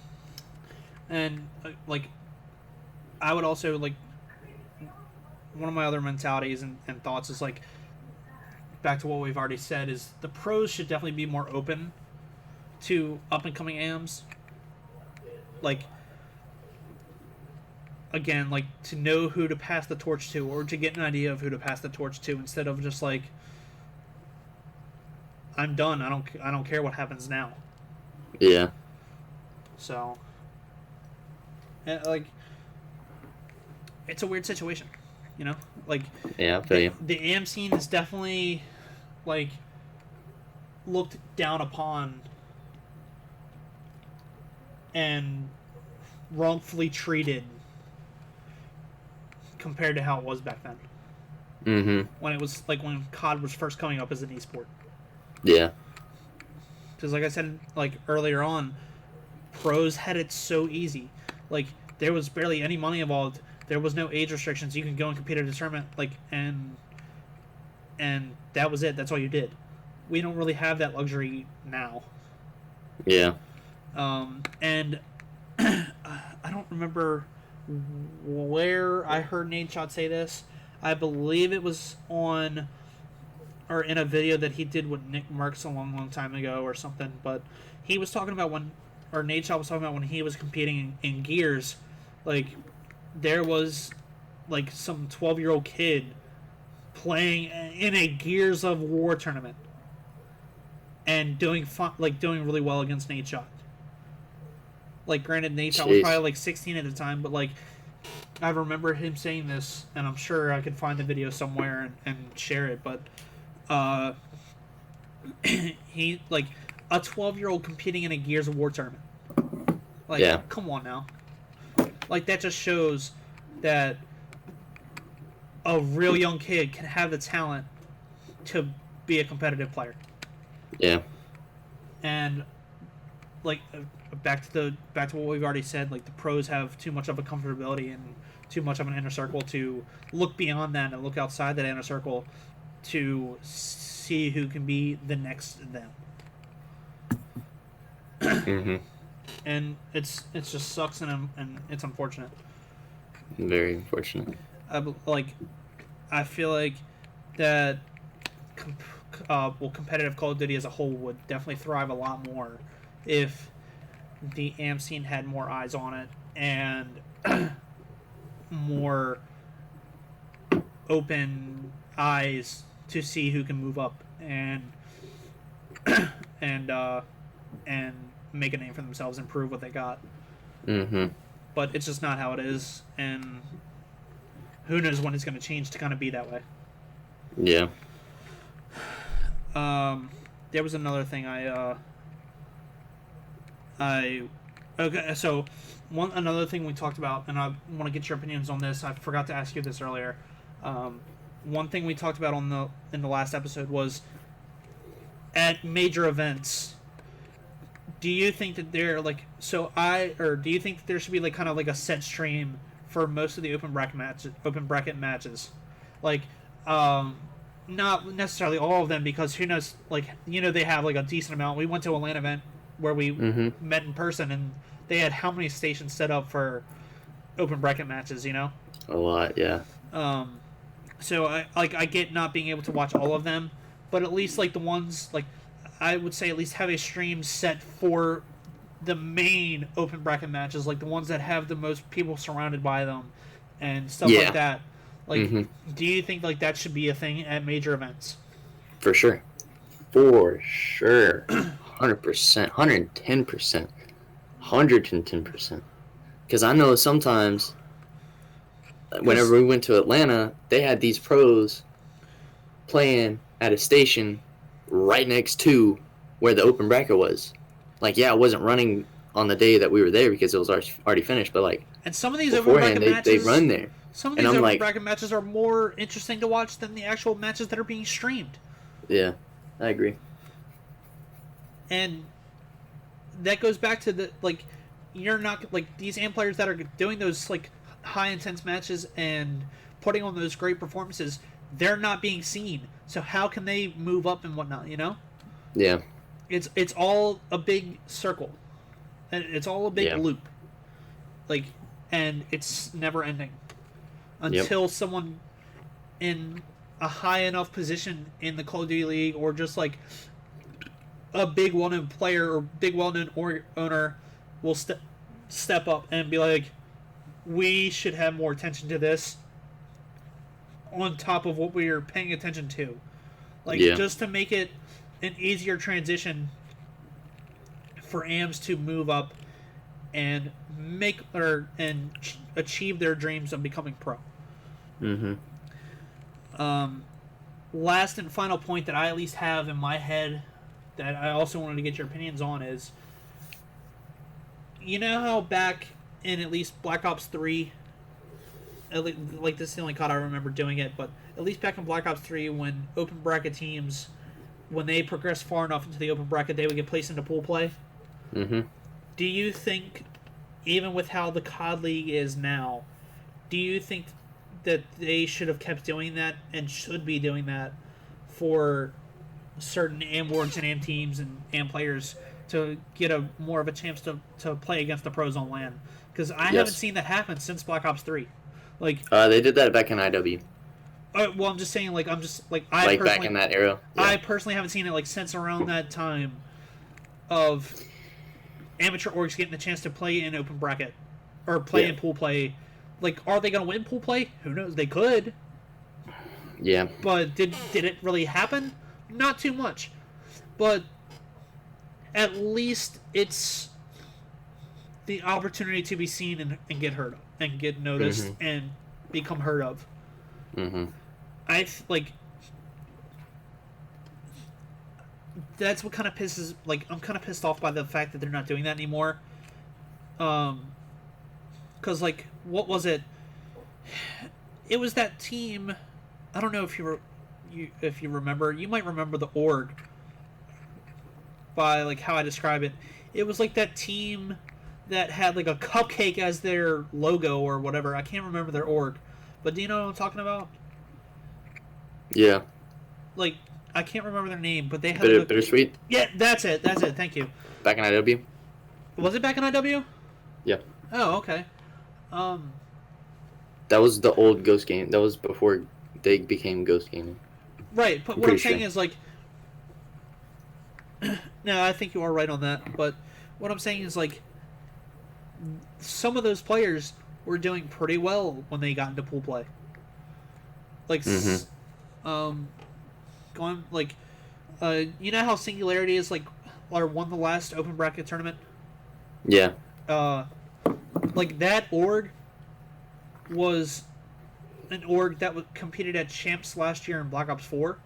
like, I would also, like, one of my other mentalities and thoughts is, like, back to what we've already said, is the pros should definitely be more open to up-and-coming AMs. Like, again, like, to know who to pass the torch to, or to get an idea of who to pass the torch to, instead of just like, I'm done, I don't care what happens now. Yeah. So, like, it's a weird situation, you know? Like, yeah, I feel you. The AM scene is definitely, like, looked down upon and wrongfully treated compared to how it was back then. When it was, like, when COD was first coming up as an esport. Yeah. Because, like I said, like, earlier on, pros had it so easy. Like, there was barely any money involved. There was no age restrictions. You can go and compete at a tournament, like, and that was it. That's all you did. We don't really have that luxury now. Yeah. And I don't remember where I heard Nate Shot say this. I believe it was on, or in a video that he did with Nick Merckx a long time ago or something. But he was talking about Nate Shot was talking about when he was competing in Gears, like, there was, like, some 12-year-old kid playing in a Gears of War tournament and doing really well against Nate Shot. Like, granted, Nate Shot was probably, like, 16 at the time, but, like, I remember him saying this, and I'm sure I could find the video somewhere and share it, but he, like, a 12-year-old competing in a Gears of War tournament. Like, yeah. Come on now. Like, that just shows that a real young kid can have the talent to be a competitive player. Yeah. And, like, back to what we've already said, like, the pros have too much of a comfortability and too much of an inner circle to look beyond that and look outside that inner circle to see who can be the next them. And it's just sucks and it's unfortunate. Very unfortunate. I feel like that competitive Call of Duty as a whole would definitely thrive a lot more if the AM scene had more eyes on it and more open eyes to see who can move up and make a name for themselves and prove what they got. But it's just not how it is, and who knows when it's going to change to kind of be that way. Yeah. There was another thing okay, so another thing we talked about, and I want to get your opinions on this. I forgot to ask you this earlier. One thing we talked about in the last episode was at major events. Do you think that they're like do you think that there should be like kind of like a set stream for most of the open bracket matches. Like, not necessarily all of them, because who knows? Like, they have like a decent amount. We went to a LAN event where we met in person, and they had how many stations set up for open bracket matches? A lot, yeah. So I get not being able to watch all of them, but at least like the ones like I would say at least have a stream set for the main open bracket matches, like the ones that have the most people surrounded by them and stuff like that. Like, do you think like that should be a thing at major events? For sure. 100%, 110%, 110%. Because I know sometimes, whenever we went to Atlanta, they had these pros playing at a station right next to where the open bracket was. Like, yeah, it wasn't running on the day that we were there because it was already finished, but like, and some of these open bracket matches, they run there. Some of these open bracket matches are more interesting to watch than the actual matches that are being streamed. Yeah, I agree. And that goes back to the like, you're not like these AM players that are doing those like high intense matches and putting on those great performances. They're not being seen, so how can they move up and whatnot? Yeah. It's all a big circle, and it's all a big loop. Like, and it's never ending until someone in a high enough position in the Call of Duty League, or just like a big well-known player or big well-known owner, will step up and be like, we should have more attention to this on top of what we are paying attention to. Like, just to make it an easier transition for AMs to move up and achieve their dreams of becoming pro. Last and final point that I at least have in my head that I also wanted to get your opinions on is, how back in at least Black Ops 3, like this is the only COD I remember doing it, but at least back in Black Ops 3, when open bracket teams, when they progressed far enough into the open bracket, they would get placed into pool play. Do you think, even with how the COD League is now, do you think that they should have kept doing that and should be doing that for certain AM wards and AM teams and AM players to get more of a chance to play against the pros on LAN? Because I haven't seen that happen since Black Ops 3. Like, they did that back in IW. Well, I'm just saying, like, back in that era. Yeah. I personally haven't seen it like since around that time of amateur orgs getting the chance to play in open bracket or play in pool play. Like, are they going to win pool play? Who knows? They could. Yeah. But did it really happen? Not too much. But at least it's the opportunity to be seen and get heard of, and get noticed and become heard of. That's what kind of pisses, like, I'm kind of pissed off by the fact that they're not doing that anymore. Because, like, what was it? It was that team, I don't know if you remember, you might remember the org by, like, how I describe it. It was like that team that had, like, a cupcake as their logo or whatever. I can't remember their org. But do you know what I'm talking about? Yeah. Like, I can't remember their name, but they had Bittersweet? Yeah, that's it. Thank you. Back in IW? Was it back in IW? Yeah. Oh, okay. That was the old Ghost game. That was before they became Ghost Gaming. Right, but what I'm saying is, like... No, I think you are right on that, but what I'm saying is, like, some of those players were doing pretty well when they got into pool play. Like, going, like, you know how Singularity is, like, or won the last open bracket tournament? Yeah. Like, that org was an org that competed at Champs last year in Black Ops 4.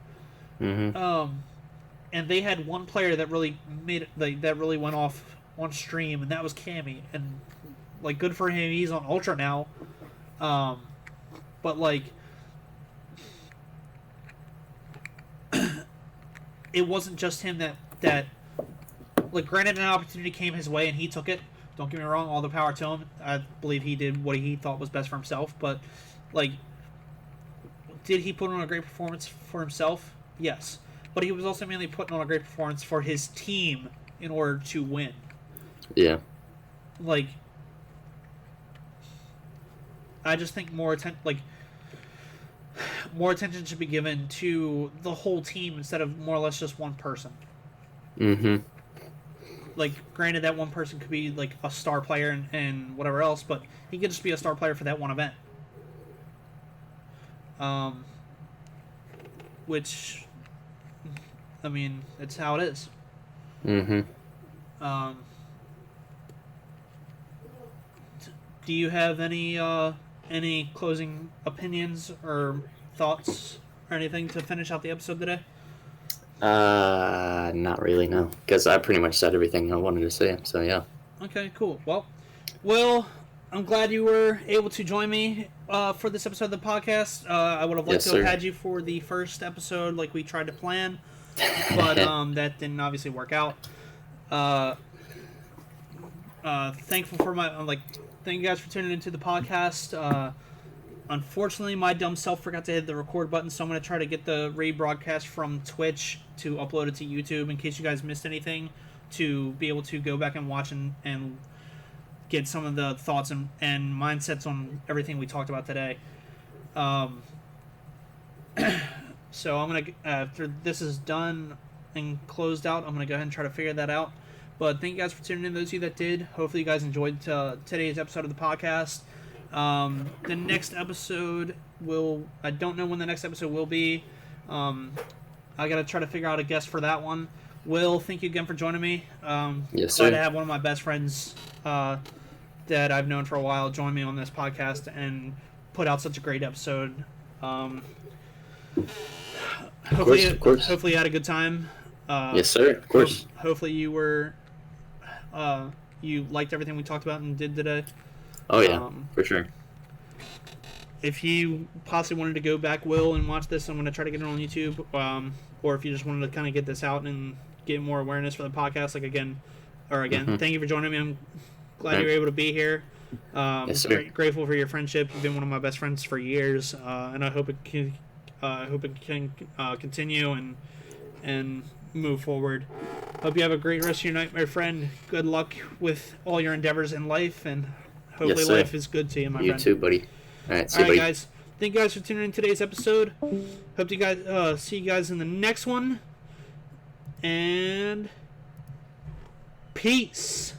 And they had one player that really made it, like, that really went off on stream, and that was Cammy. And, like, good for him, he's on Ultra now. But, like, it wasn't just him that like, granted, an opportunity came his way and he took it, Don't get me wrong, all the power to him. I believe he did what he thought was best for himself, but, like, did he put on a great performance for himself? Yes. But he was also mainly putting on a great performance for his team in order to win. Yeah. Like, I just think more attention should be given to the whole team instead of more or less just one person. Mm-hmm. Like, granted, that one person could be, like, a star player and whatever else, but he could just be a star player for that one event. Which, I mean, it's how it is. Mm-hmm. Do you have any closing opinions or thoughts or anything to finish out the episode today? Not really, no. Because I pretty much said everything I wanted to say, so yeah. Okay, cool. Well, Will, I'm glad you were able to join me for this episode of the podcast. I would have liked to have had you for the first episode like we tried to plan, but that didn't obviously work out. Thankful for thank you guys for tuning into the podcast. Unfortunately, my dumb self forgot to hit the record button, so I'm going to try to get the rebroadcast from Twitch to upload it to YouTube in case you guys missed anything, to be able to go back and watch and get some of the thoughts and mindsets on everything we talked about today. So I'm going to, after this is done and closed out, I'm going to go ahead and try to figure that out. But thank you guys for tuning in, those of you that did. Hopefully you guys enjoyed today's episode of the podcast. The next episode I don't know when the next episode will be. I gotta try to figure out a guest for that one. Will, thank you again for joining me. Yes, sir. Glad to have one of my best friends that I've known for a while join me on this podcast and put out such a great episode. Hopefully, of course. Hopefully you had a good time. Yes, sir. Of course. Hopefully you were you liked everything we talked about and did today. Oh yeah, for sure. If you possibly wanted to go back, Will, and watch this, I'm going to try to get it on YouTube. Or if you just wanted to kind of get this out and get more awareness for the podcast, thank you for joining me. I'm glad you were able to be here. Yes, sir. Grateful for your friendship. You've been one of my best friends for years, and I hope it can continue and move forward. Hope you have a great rest of your night, my friend. Good luck with all your endeavors in life, and hopefully life is good to you, my friend. You too, buddy. All right, buddy. Guys. Thank you guys for tuning in today's episode. Hope you guys see you guys in the next one. And peace.